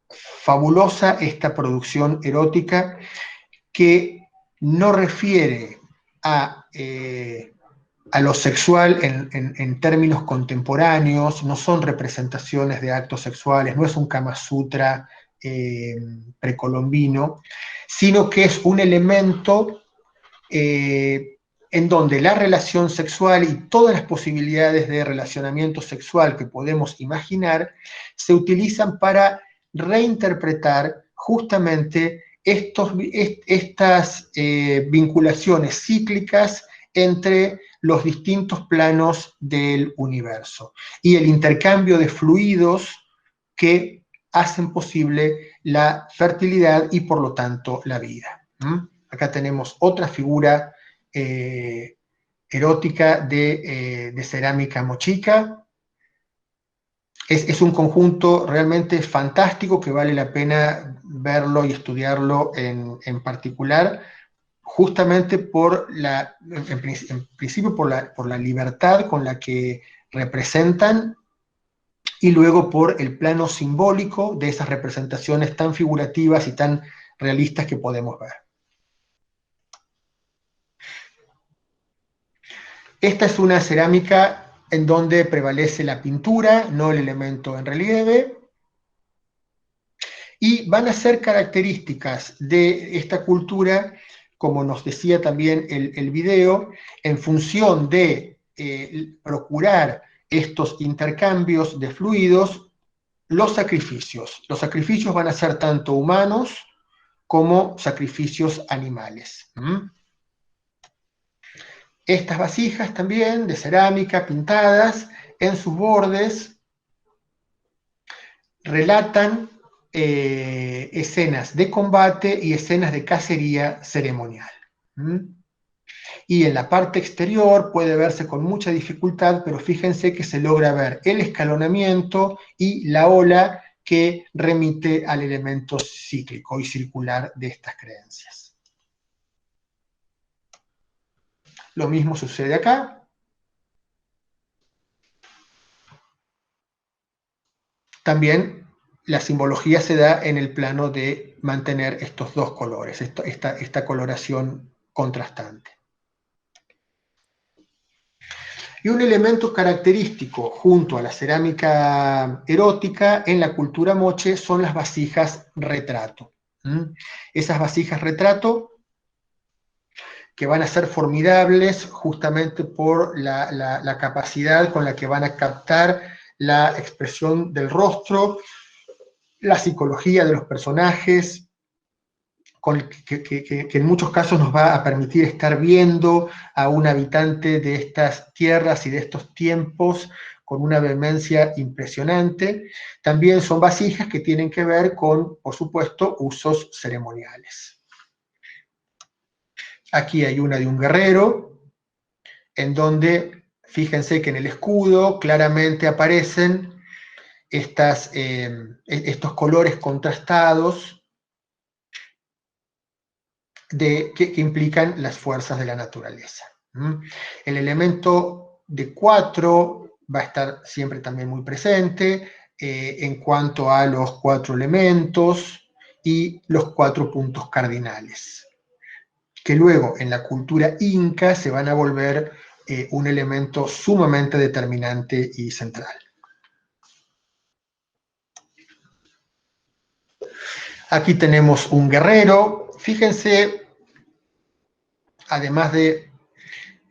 fabulosa esta producción erótica que no refiere a lo sexual en términos contemporáneos, no son representaciones de actos sexuales, no es un Kama Sutra precolombino, sino que es un elemento en donde la relación sexual y todas las posibilidades de relacionamiento sexual que podemos imaginar se utilizan para reinterpretar justamente estas vinculaciones cíclicas entre los distintos planos del universo y el intercambio de fluidos que hacen posible la fertilidad y por lo tanto la vida. Acá tenemos otra figura erótica de cerámica mochica. Es un conjunto realmente fantástico que vale la pena verlo y estudiarlo en particular, justamente en principio por la libertad con la que representan, y luego por el plano simbólico de esas representaciones tan figurativas y tan realistas que podemos ver. Esta es una cerámica en donde prevalece la pintura, no el elemento en relieve, y van a ser características de esta cultura, como nos decía también el video, en función de procurar estos intercambios de fluidos, los sacrificios. Los sacrificios van a ser tanto humanos como sacrificios animales. Estas vasijas también de cerámica pintadas en sus bordes relatan escenas de combate y escenas de cacería ceremonial. Y en la parte exterior puede verse con mucha dificultad, pero fíjense que se logra ver el escalonamiento y la ola que remite al elemento cíclico y circular de estas creencias. Lo mismo sucede acá. También la simbología se da en el plano de mantener estos dos colores, esta coloración contrastante. Y un elemento característico junto a la cerámica erótica en la cultura moche son las vasijas retrato. Esas vasijas retrato que van a ser formidables justamente por la capacidad con la que van a captar la expresión del rostro, la psicología de los personajes, que en muchos casos nos va a permitir estar viendo a un habitante de estas tierras y de estos tiempos con una vehemencia impresionante. También son vasijas que tienen que ver con, por supuesto, usos ceremoniales. Aquí hay una de un guerrero, en donde, fíjense que en el escudo claramente aparecen estos colores contrastados que implican las fuerzas de la naturaleza. El elemento de 4 va a estar siempre también muy presente en cuanto a los 4 elementos y los 4 puntos cardinales, que luego en la cultura inca se van a volver un elemento sumamente determinante y central. Aquí tenemos un guerrero. Fíjense, además de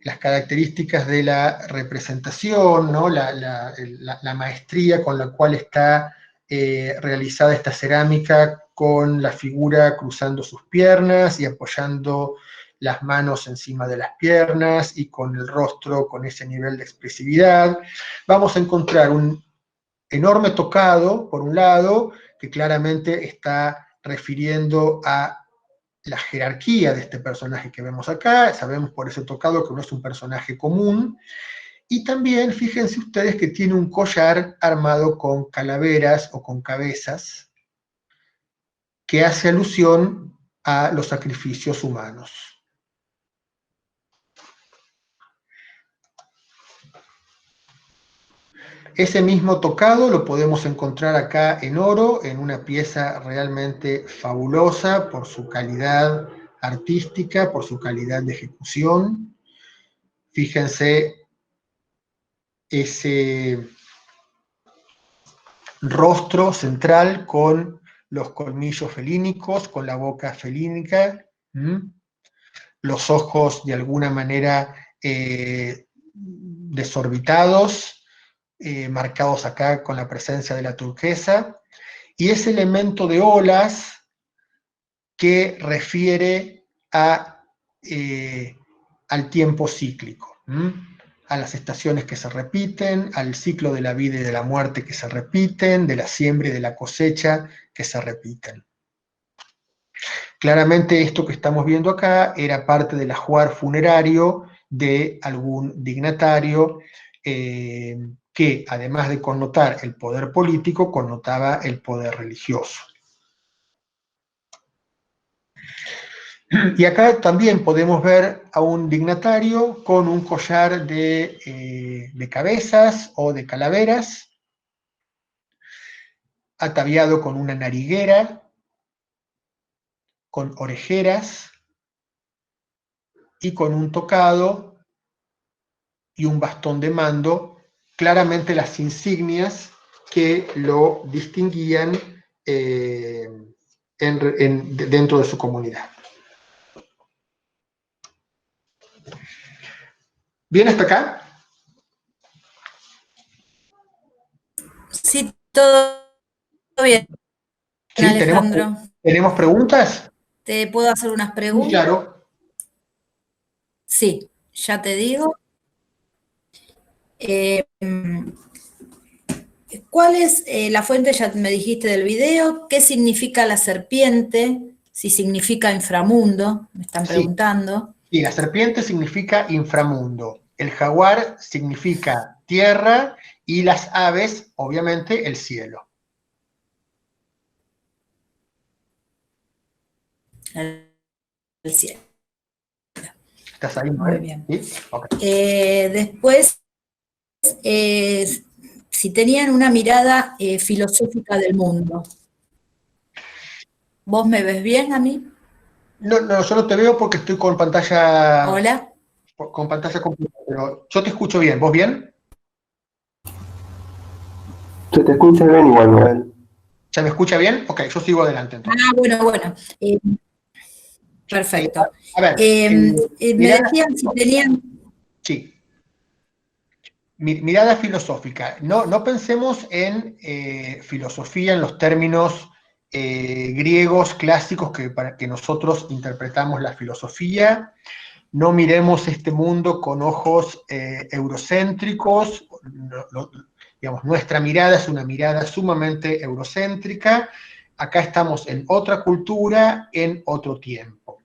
las características de la representación, ¿no? la maestría con la cual está realizada esta cerámica, con la figura cruzando sus piernas y apoyando las manos encima de las piernas y con el rostro con ese nivel de expresividad. Vamos a encontrar un enorme tocado, por un lado, que claramente está refiriendo a la jerarquía de este personaje que vemos acá. Sabemos por ese tocado que no es un personaje común. Y también fíjense ustedes que tiene un collar armado con calaveras o con cabezas, que hace alusión a los sacrificios humanos. Ese mismo tocado lo podemos encontrar acá en oro, en una pieza realmente fabulosa por su calidad artística, por su calidad de ejecución. Fíjense ese rostro central con los colmillos felínicos, con la boca felínica, los ojos de alguna manera desorbitados, marcados acá con la presencia de la turquesa, y ese elemento de olas que refiere al tiempo cíclico, a las estaciones que se repiten, al ciclo de la vida y de la muerte que se repiten, de la siembra y de la cosecha que se repiten. Claramente esto que estamos viendo acá era parte del ajuar funerario de algún dignatario que, además de connotar el poder político, connotaba el poder religioso. Y acá también podemos ver a un dignatario con un collar de cabezas o de calaveras, ataviado con una nariguera, con orejeras y con un tocado y un bastón de mando, claramente las insignias que lo distinguían dentro de su comunidad. ¿Bien hasta acá? Sí, todo bien, ¿Sí? Alejandro. ¿Tenemos preguntas? ¿Te puedo hacer unas preguntas? Claro. Sí. ya te digo. ¿Cuál es la fuente? Ya me dijiste del video. ¿Qué significa la serpiente? Si significa inframundo, me están Sí, preguntando. y la serpiente significa inframundo, el jaguar significa tierra y las aves, obviamente, el cielo. El cielo. ¿Estás ahí, Muy Noel? bien. ¿Sí? Okay. Después, si tenían una mirada filosófica del mundo. ¿Vos me ves bien a mí? No, no, yo no te veo porque estoy con pantalla Hola. completa, pero yo te escucho bien. ¿Vos bien? Se te escucha bien igual, Noel. ¿Se me escucha bien? Ok, yo sigo adelante entonces. Bueno. Perfecto. A ver, Me mirada, decían si tenían... sí, mirada filosófica. No pensemos en filosofía en los términos griegos clásicos para que nosotros interpretamos la filosofía. No miremos este mundo con ojos eurocéntricos. Digamos, nuestra mirada es una mirada sumamente eurocéntrica. Acá estamos en otra cultura, en otro tiempo.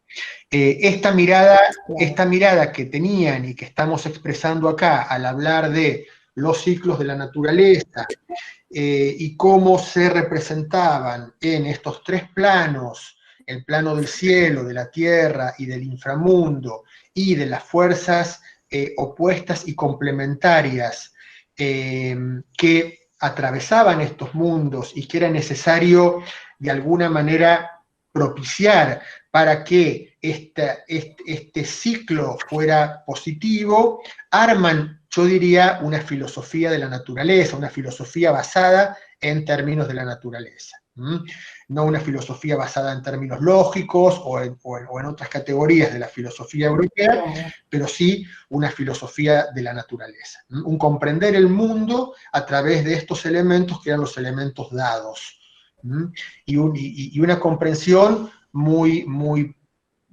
Esta mirada que tenían y que estamos expresando acá al hablar de los ciclos de la naturaleza y cómo se representaban en estos tres planos, el plano del cielo, de la tierra y del inframundo, y de las fuerzas opuestas y complementarias que atravesaban estos mundos y que era necesario de alguna manera propiciar para que este ciclo fuera positivo, arman, yo diría, una filosofía de la naturaleza, una filosofía basada en términos de la naturaleza. No una filosofía basada en términos lógicos o en otras categorías de la filosofía europea, pero sí una filosofía de la naturaleza. Un comprender el mundo a través de estos elementos que eran los elementos dados. Y una comprensión muy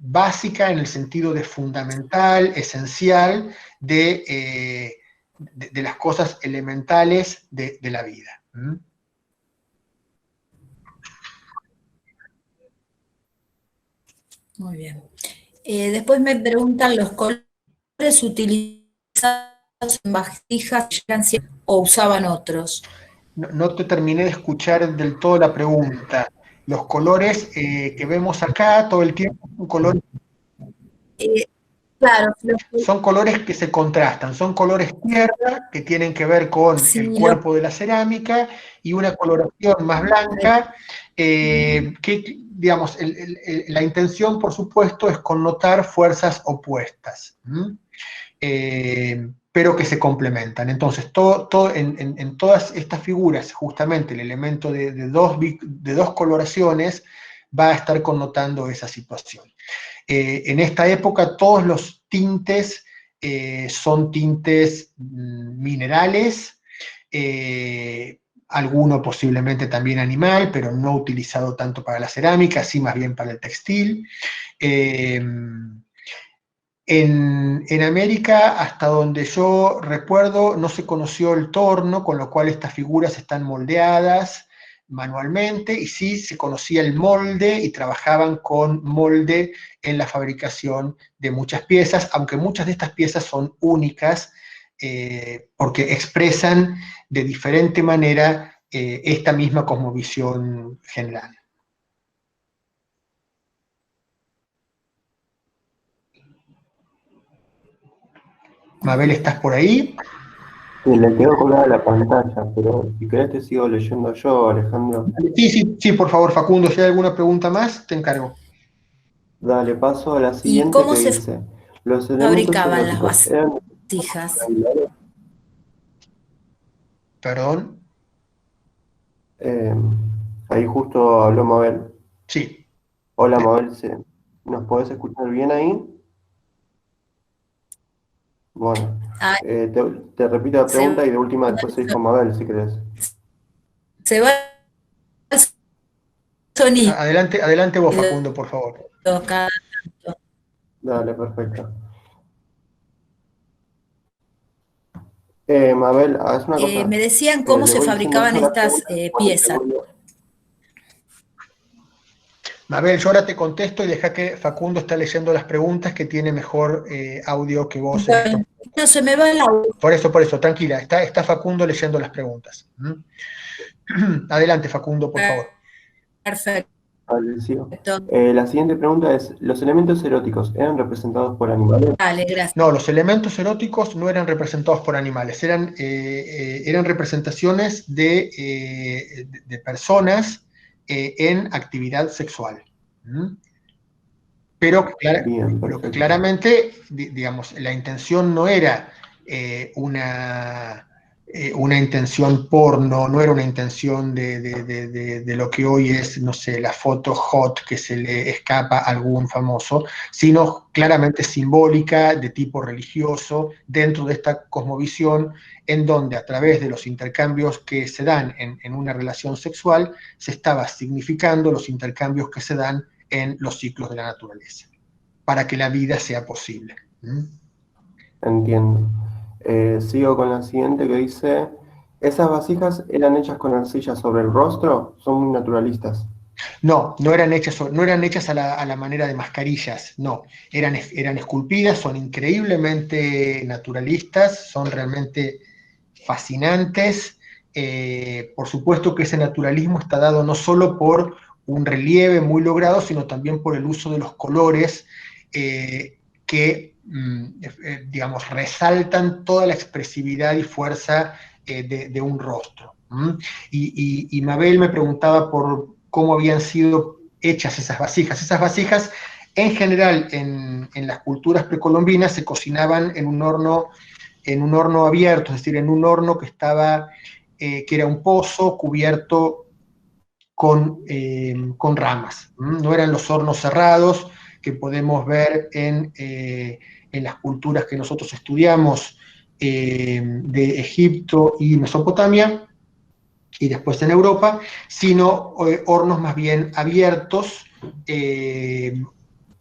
básica en el sentido de fundamental, esencial, de las cosas elementales de la vida. Muy bien. Después me preguntan los colores utilizados en vasijas o usaban otros. No te terminé de escuchar del todo la pregunta. Los colores que vemos acá todo el tiempo Claro, son colores que se contrastan, son colores tierra que tienen que ver con el cuerpo de la cerámica y una coloración más blanca que, digamos, la intención, por supuesto, es connotar fuerzas opuestas. Pero que se complementan. Entonces, en todas estas figuras, justamente el elemento de dos coloraciones va a estar connotando esa situación. En esta época todos los tintes son tintes minerales, alguno posiblemente también animal, pero no utilizado tanto para la cerámica, sí más bien para el textil. En América, hasta donde yo recuerdo, no se conoció el torno, con lo cual estas figuras están moldeadas manualmente, y sí se conocía el molde y trabajaban con molde en la fabricación de muchas piezas, aunque muchas de estas piezas son únicas porque expresan de diferente manera esta misma cosmovisión general. Mabel, ¿estás por ahí? Sí, le quedó colgada la pantalla, pero si querés te sigo leyendo yo, Alejandro. Sí, por favor, Facundo, si hay alguna pregunta más, te encargo. Dale, paso a la ¿Y siguiente cómo que se dice, los elementos fabricaban las eróticos eran vasijas? Perdón. eh, ahí justo habló Mabel. Sí. Hola Mabel, ¿nos podés escuchar bien ahí? Bueno, Ah, te repito la se, pregunta y de última después seguís con Mabel si querés. se va el sonido Adelante vos, Facundo, por favor. cada tanto. Dale, perfecto. Mabel, haz una cosa. Me decían cómo Le se voy diciendo fabricaban yo las estas preguntas, después te piezas. vuelvo. Mabel, yo ahora te contesto y deja que Facundo está leyendo las preguntas, que tiene mejor audio que vos en esto. Bueno, no se me va el audio. Por eso, tranquila, está Facundo leyendo las preguntas. Adelante, Facundo, por favor. Perfecto. Vale, sigo. La siguiente pregunta es, ¿los elementos eróticos eran representados por animales? Dale, gracias. No, los elementos eróticos no eran representados por animales, eran representaciones de personas en actividad sexual. ¿Mm? Pero, Bien, pero que perfecto. claramente, digamos, la intención no era una intención porno, no era una intención de lo que hoy es, no sé, la foto hot que se le escapa a algún famoso, sino claramente simbólica, de tipo religioso, dentro de esta cosmovisión, en donde a través de los intercambios que se dan en una relación sexual, se estaba significando los intercambios que se dan en los ciclos de la naturaleza, para que la vida sea posible. ¿Mm? Entiendo. Sigo con la siguiente que dice, ¿esas vasijas eran hechas con arcilla sobre el rostro? Son muy naturalistas. No, no eran hechas a la manera de mascarillas, no, eran esculpidas, son increíblemente naturalistas, son realmente fascinantes. Por supuesto que ese naturalismo está dado no solo por un relieve muy logrado, sino también por el uso de los colores que, digamos, resaltan toda la expresividad y fuerza de un rostro. Y Mabel me preguntaba por cómo habían sido hechas esas vasijas. Esas vasijas, en general, en las culturas precolombinas, se cocinaban en un horno abierto, es decir, en un horno que era un pozo cubierto con ramas. No eran los hornos cerrados que podemos ver en las culturas que nosotros estudiamos de Egipto y Mesopotamia, y después en Europa, sino hornos más bien abiertos,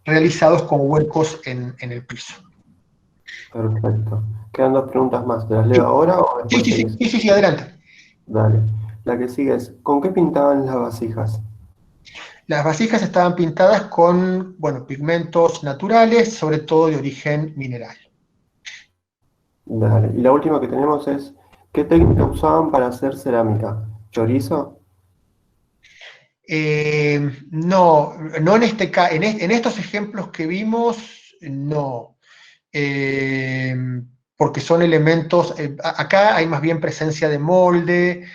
realizados con huecos en el piso. Perfecto. Quedan dos preguntas más. ¿Te las leo ahora o después seguís? Sí, adelante. Dale. La que sigue es, ¿con qué pintaban las vasijas? Las vasijas estaban pintadas con, bueno, pigmentos naturales, sobre todo de origen mineral. Dale. Y la última que tenemos es, ¿qué técnica usaban para hacer cerámica? ¿Chorizo? No en en estos ejemplos que vimos, no. Eh, Porque son elementos, acá hay más bien presencia de molde,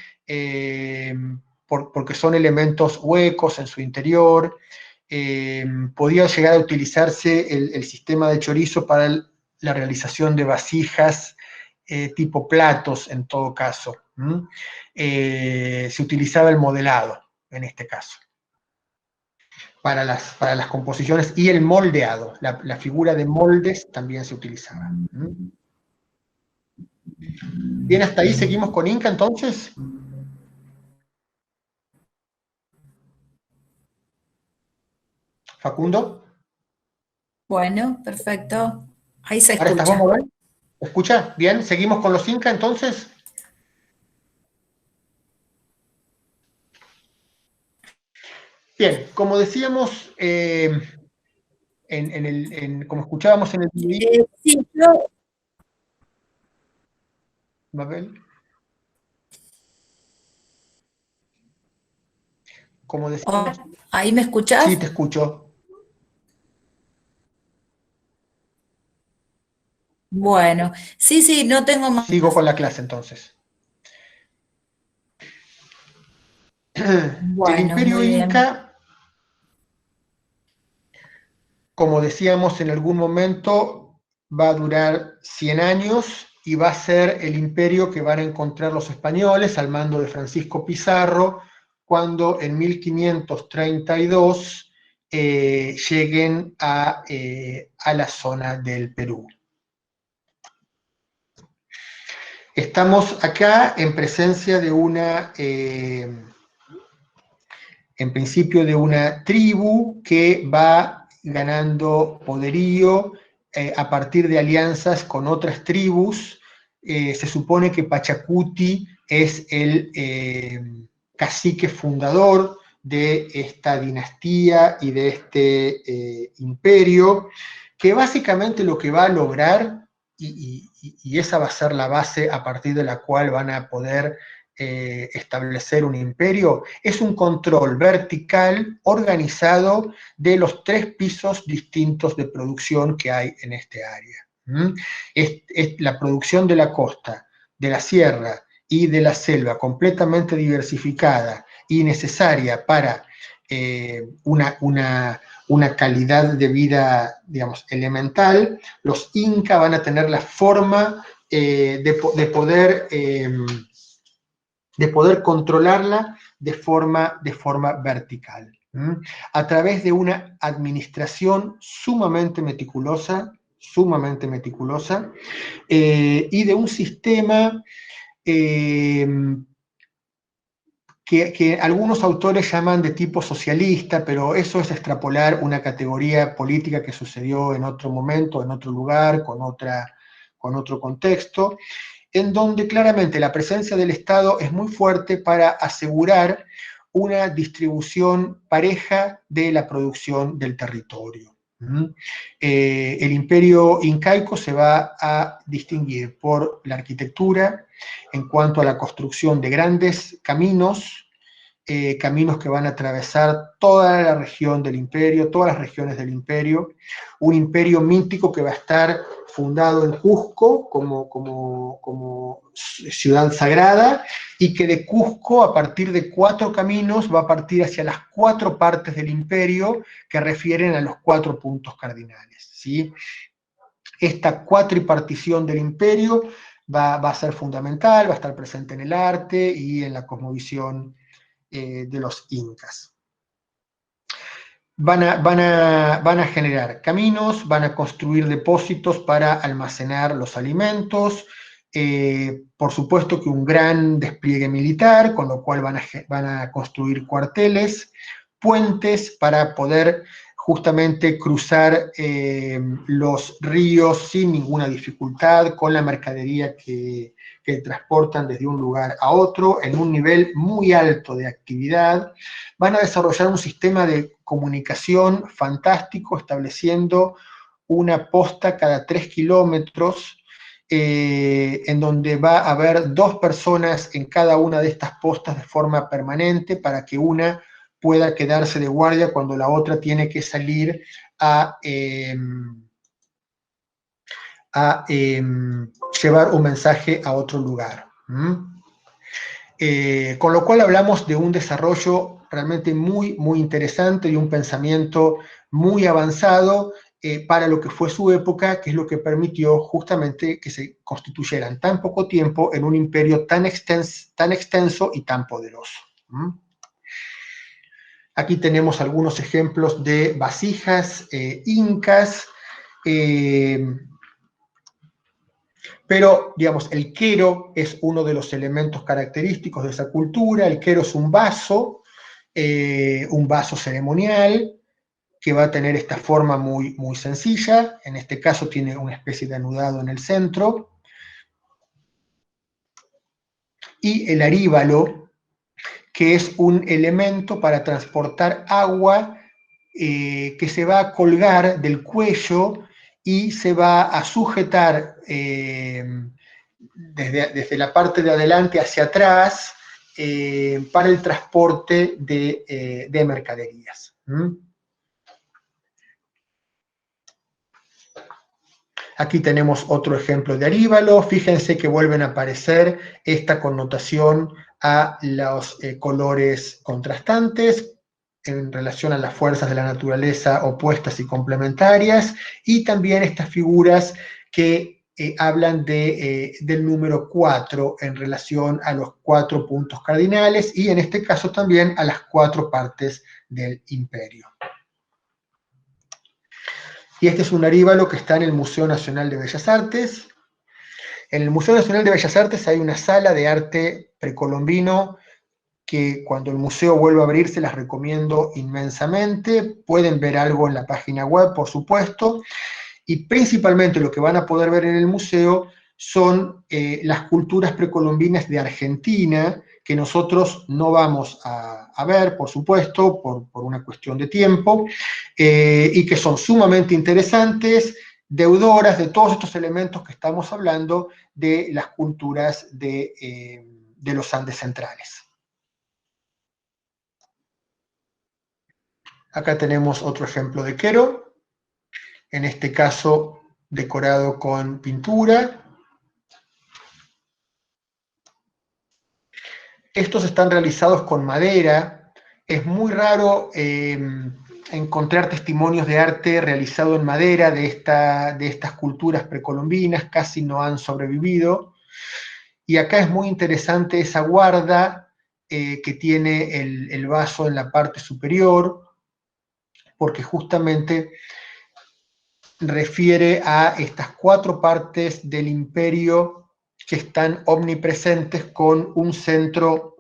porque son elementos huecos en su interior. Podía llegar a utilizarse el sistema de chorizo para la realización de vasijas tipo platos, en todo caso. Se utilizaba el modelado, en este caso, para las composiciones, y el moldeado, la figura de moldes también se utilizaba. Bien, hasta ahí seguimos con Inca, entonces. Facundo, Bueno, perfecto. Ahí se ¿ahora estás vos, escucha. Mabel? ¿Me escucha? Bien, seguimos con los Inca, entonces. Bien, como decíamos, como escuchábamos en el video, Sí, yo, Mabel, como decíamos, ¿ahí me sí, escuchás? te escucho. Bueno, sí, no tengo más. Sigo con la clase, entonces. El Bueno, Imperio muy bien. Inca, como decíamos en algún momento, va a durar 100 años y va a ser el imperio que van a encontrar los españoles al mando de Francisco Pizarro, cuando en 1532 lleguen a la zona del Perú. Estamos acá en presencia de en principio de una tribu que va ganando poderío a partir de alianzas con otras tribus se supone que Pachacuti es el cacique fundador de esta dinastía y de este imperio, que básicamente lo que va a lograr, y esa va a ser la base a partir de la cual van a poder establecer un imperio, es un control vertical organizado de los 3 pisos distintos de producción que hay en este área. Es la producción de la costa, de la sierra y de la selva, completamente diversificada y necesaria para una calidad de vida, digamos, elemental. Los incas van a tener la forma de poder controlarla de forma vertical, a través de una administración sumamente meticulosa, y de un sistema que algunos autores llaman de tipo socialista, pero eso es extrapolar una categoría política que sucedió en otro momento, en otro lugar, con otro contexto, en donde claramente la presencia del Estado es muy fuerte para asegurar una distribución pareja de la producción del territorio. El imperio incaico se va a distinguir por la arquitectura en cuanto a la construcción de grandes caminos, caminos que van a atravesar toda la región del imperio, todas las regiones del imperio, un imperio mítico que va a estar fundado en Cusco como ciudad sagrada, y que de Cusco, a partir de 4 caminos, va a partir hacia las 4 partes del imperio que refieren a los 4 puntos cardinales, ¿sí? Esta cuatripartición del imperio va a ser fundamental, va a estar presente en el arte y en la cosmovisión de los incas. Van a generar caminos, van a construir depósitos para almacenar los alimentos, por supuesto que un gran despliegue militar, con lo cual van a construir cuarteles, puentes para poder justamente cruzar los ríos sin ninguna dificultad, con la mercadería que transportan desde un lugar a otro, en un nivel muy alto de actividad. Van a desarrollar un sistema de comunicación fantástico, estableciendo una posta cada 3 kilómetros, en donde va a haber 2 personas en cada una de estas postas de forma permanente, para que una pueda quedarse de guardia cuando la otra tiene que salir a llevar un mensaje a otro lugar. Con lo cual hablamos de un desarrollo realmente muy, muy interesante y un pensamiento muy avanzado para lo que fue su época, que es lo que permitió justamente que se constituyera en tan poco tiempo en un imperio tan extenso y tan poderoso. Aquí tenemos algunos ejemplos de vasijas incas, pero, digamos, el quero es uno de los elementos característicos de esa cultura. El quero es un vaso ceremonial, que va a tener esta forma muy, muy sencilla. En este caso tiene una especie de anudado en el centro. Y el aríbalo, que es un elemento para transportar agua que se va a colgar del cuello y se va a sujetar desde la parte de adelante hacia atrás para el transporte de mercaderías. Aquí tenemos otro ejemplo de aríbalo. Fíjense que vuelven a aparecer esta connotación a los colores contrastantes en relación a las fuerzas de la naturaleza opuestas y complementarias, y también estas figuras que hablan del número 4 en relación a los 4 puntos cardinales, y en este caso también a las 4 partes del imperio. Y este es un aríbalo que está en el Museo Nacional de Bellas Artes. En el Museo Nacional de Bellas Artes hay una sala de arte precolombino que cuando el museo vuelva a abrirse las recomiendo inmensamente. Pueden ver algo en la página web, por supuesto, y principalmente lo que van a poder ver en el museo son las culturas precolombinas de Argentina, que nosotros no vamos a ver, por supuesto, por una cuestión de tiempo, y que son sumamente interesantes, deudoras de todos estos elementos que estamos hablando de las culturas de los Andes centrales. Acá tenemos otro ejemplo de Quero, en este caso decorado con pintura. Estos están realizados con madera. Es muy raro encontrar testimonios de arte realizado en madera de estas culturas precolombinas, casi no han sobrevivido. Y acá es muy interesante esa guarda que tiene el vaso en la parte superior, porque justamente refiere a estas 4 partes del imperio que están omnipresentes, con un centro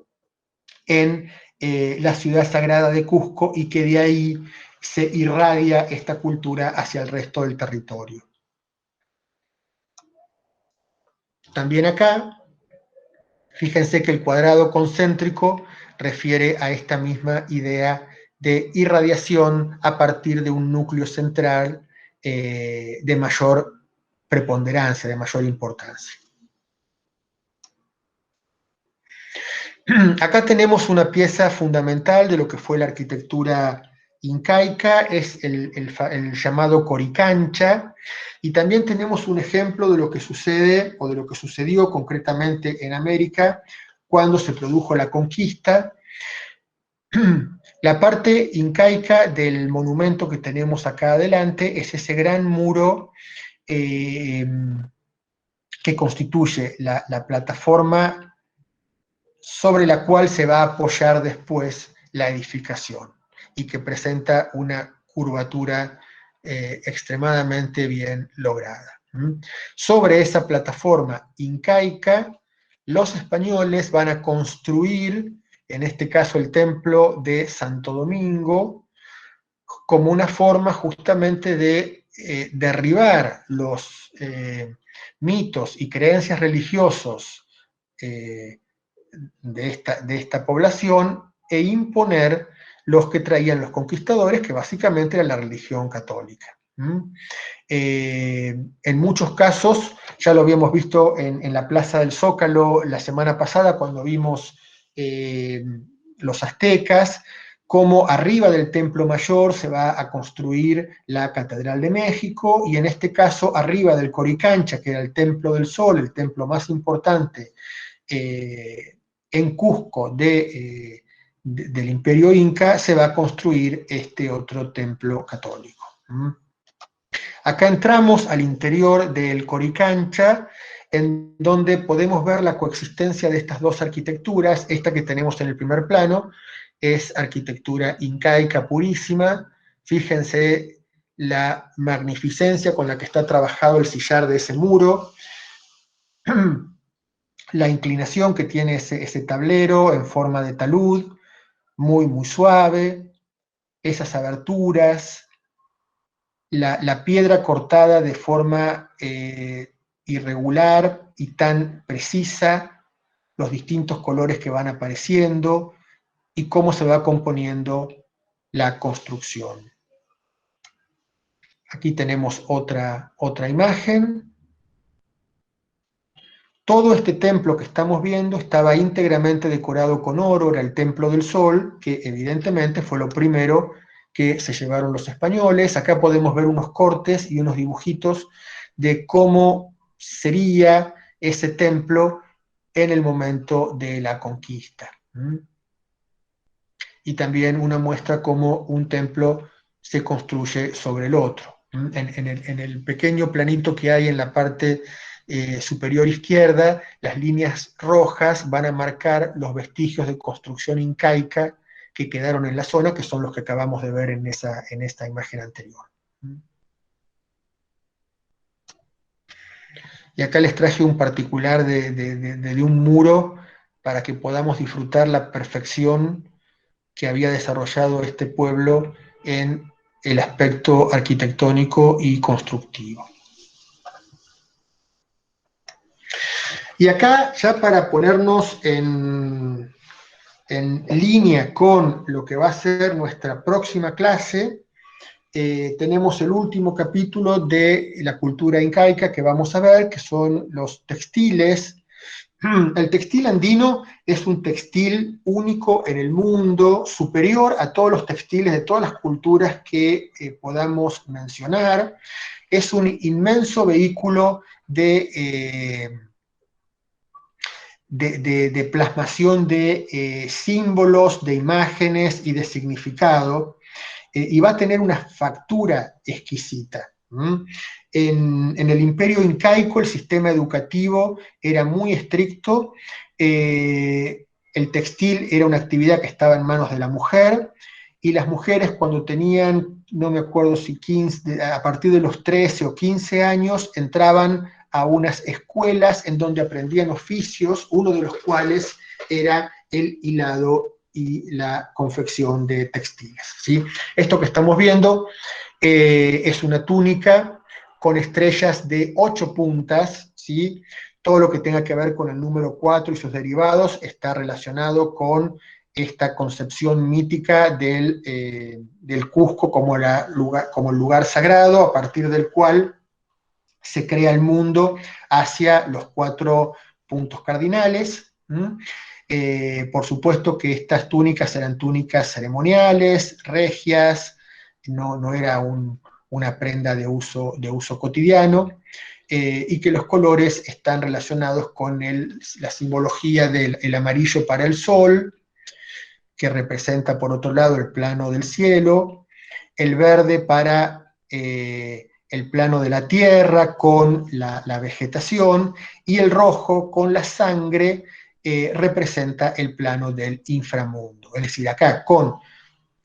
en la ciudad sagrada de Cusco, y que de ahí se irradia esta cultura hacia el resto del territorio. También acá, fíjense que el cuadrado concéntrico refiere a esta misma idea de irradiación a partir de un núcleo central de mayor preponderancia, de mayor importancia. Acá tenemos una pieza fundamental de lo que fue la arquitectura incaica, es el llamado Coricancha, y también tenemos un ejemplo de lo que sucede, o de lo que sucedió concretamente en América, cuando se produjo la conquista. La parte incaica del monumento que tenemos acá adelante es ese gran muro que constituye la plataforma sobre la cual se va a apoyar después la edificación, y que presenta una curvatura extremadamente bien lograda. Sobre esa plataforma incaica, los españoles van a construir, en este caso el templo de Santo Domingo, como una forma justamente de derribar los mitos y creencias religiosos de esta población, e imponer los que traían los conquistadores, que básicamente era la religión católica. En muchos casos, ya lo habíamos visto en la Plaza del Zócalo la semana pasada, cuando vimos los aztecas, cómo arriba del Templo Mayor se va a construir la Catedral de México, y en este caso arriba del Coricancha, que era el Templo del Sol, el templo más importante en Cusco del Imperio Inca, se va a construir este otro templo católico. Acá entramos al interior del Coricancha, en donde podemos ver la coexistencia de estas dos arquitecturas. Esta que tenemos en el primer plano es arquitectura incaica purísima. Fíjense la magnificencia con la que está trabajado el sillar de ese muro, la inclinación que tiene ese tablero en forma de talud, muy muy suave, esas aberturas, la piedra cortada de forma irregular y tan precisa, los distintos colores que van apareciendo y cómo se va componiendo la construcción. Aquí tenemos otra imagen. Todo este templo que estamos viendo estaba íntegramente decorado con oro, era el Templo del Sol, que evidentemente fue lo primero que se llevaron los españoles. Acá podemos ver unos cortes y unos dibujitos de cómo sería ese templo en el momento de la conquista. Y también una muestra cómo un templo se construye sobre el otro. En el pequeño planito que hay en la parte superior izquierda, las líneas rojas van a marcar los vestigios de construcción incaica que quedaron en la zona, que son los que acabamos de ver en esta imagen anterior. Y acá les traje un particular de un muro para que podamos disfrutar la perfección que había desarrollado este pueblo en el aspecto arquitectónico y constructivo. Y acá, ya para ponernos en línea con lo que va a ser nuestra próxima clase, tenemos el último capítulo de la cultura incaica que vamos a ver, que son los textiles. El textil andino es un textil único en el mundo, superior a todos los textiles de todas las culturas que podamos mencionar. Es un inmenso vehículo de plasmación de símbolos, de imágenes y de significado, y va a tener una factura exquisita. En el imperio incaico el sistema educativo era muy estricto, el textil era una actividad que estaba en manos de la mujer, y las mujeres cuando tenían, no me acuerdo si 15, a partir de los 13 o 15 años, entraban a unas escuelas en donde aprendían oficios, uno de los cuales era el hilado y la confección de textiles, ¿sí? Esto que estamos viendo es una túnica con estrellas de 8 puntas, ¿sí? Todo lo que tenga que ver con el número 4 y sus derivados está relacionado con esta concepción mítica del Cusco como el lugar sagrado, a partir del cual se crea el mundo hacia los 4 puntos cardinales. Por supuesto que estas túnicas eran túnicas ceremoniales, regias, no era una prenda de uso cotidiano, y que los colores están relacionados con la simbología del amarillo para el sol, que representa por otro lado el plano del cielo, el verde para el plano de la tierra con la vegetación, y el rojo con la sangre representa el plano del inframundo. Es decir, acá con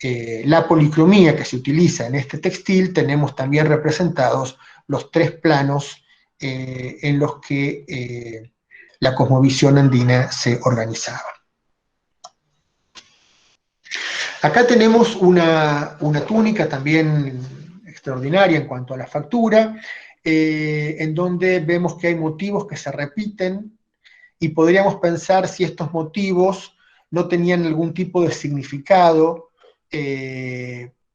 la policromía que se utiliza en este textil tenemos también representados los 3 planos en los que la cosmovisión andina se organizaba. Acá tenemos una túnica también extraordinaria en cuanto a la factura, en donde vemos que hay motivos que se repiten, y podríamos pensar si estos motivos no tenían algún tipo de significado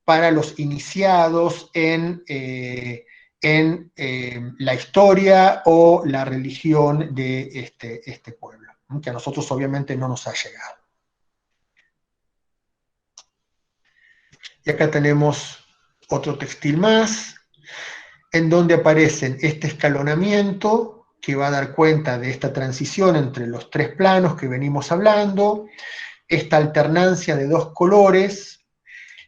para los iniciados en la historia o la religión de este pueblo, que a nosotros obviamente no nos ha llegado. Y acá tenemos otro textil más, en donde aparecen este escalonamiento que va a dar cuenta de esta transición entre los 3 planos que venimos hablando, esta alternancia de 2 colores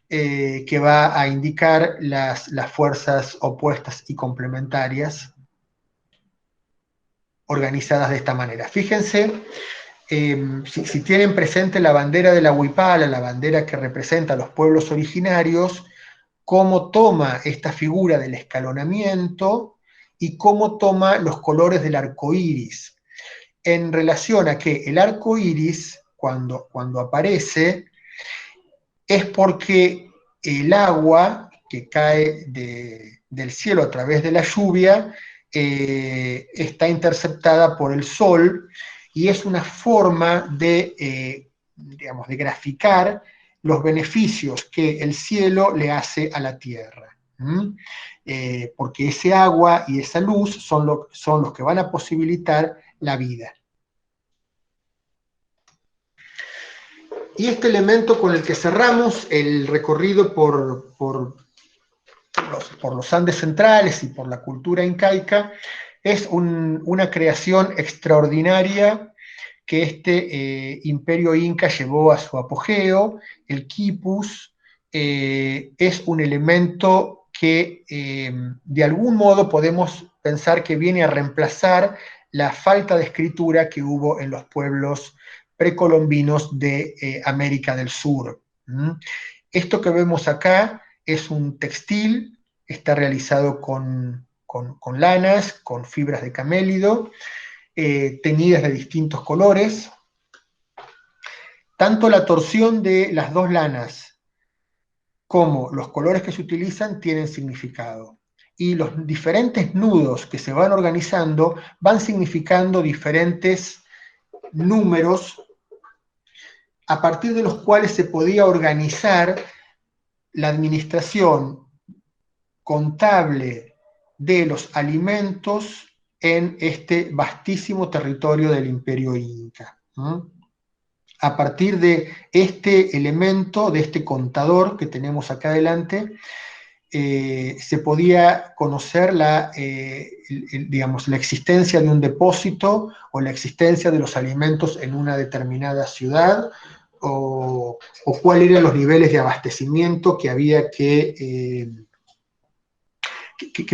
que va a indicar las fuerzas opuestas y complementarias organizadas de esta manera. Fíjense, si tienen presente la bandera de la Huipala, la bandera que representa a los pueblos originarios, cómo toma esta figura del escalonamiento y cómo toma los colores del arco iris, en relación a que el arco iris, cuando aparece, es porque el agua que cae del cielo a través de la lluvia está interceptada por el sol, y es una forma de graficar los beneficios que el cielo le hace a la tierra. Porque ese agua y esa luz son los que van a posibilitar la vida. Y este elemento con el que cerramos el recorrido por los Andes centrales y por la cultura incaica es una creación extraordinaria que este imperio inca llevó a su apogeo. El quipus es un elemento que de algún modo podemos pensar que viene a reemplazar la falta de escritura que hubo en los pueblos precolombinos de América del Sur. Esto que vemos acá es un textil, está realizado con lanas, con fibras de camélido, teñidas de distintos colores. Tanto la torsión de las 2 lanas como los colores que se utilizan tienen significado. y los diferentes nudos que se van organizando van significando diferentes números a partir de los cuales se podía organizar la administración contable de los alimentos en este vastísimo territorio del Imperio Inca. A partir de este elemento, de este contador que tenemos acá adelante, se podía conocer digamos, la existencia de un depósito o la existencia de los alimentos en una determinada ciudad, o cuáles eran los niveles de abastecimiento que había que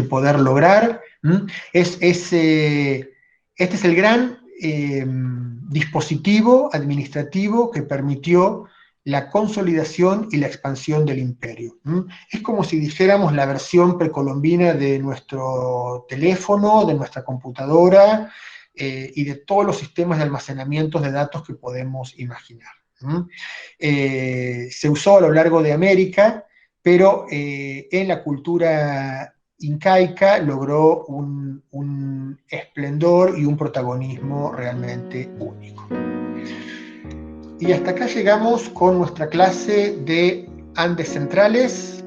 poder lograr. Este es el gran dispositivo administrativo que permitió la consolidación y la expansión del imperio. Es como si dijéramos la versión precolombina de nuestro teléfono, de nuestra computadora, y de todos los sistemas de almacenamiento de datos que podemos imaginar. Se usó a lo largo de América, pero en la cultura incaica logró un esplendor y un protagonismo realmente único. Y hasta acá llegamos con nuestra clase de Andes Centrales.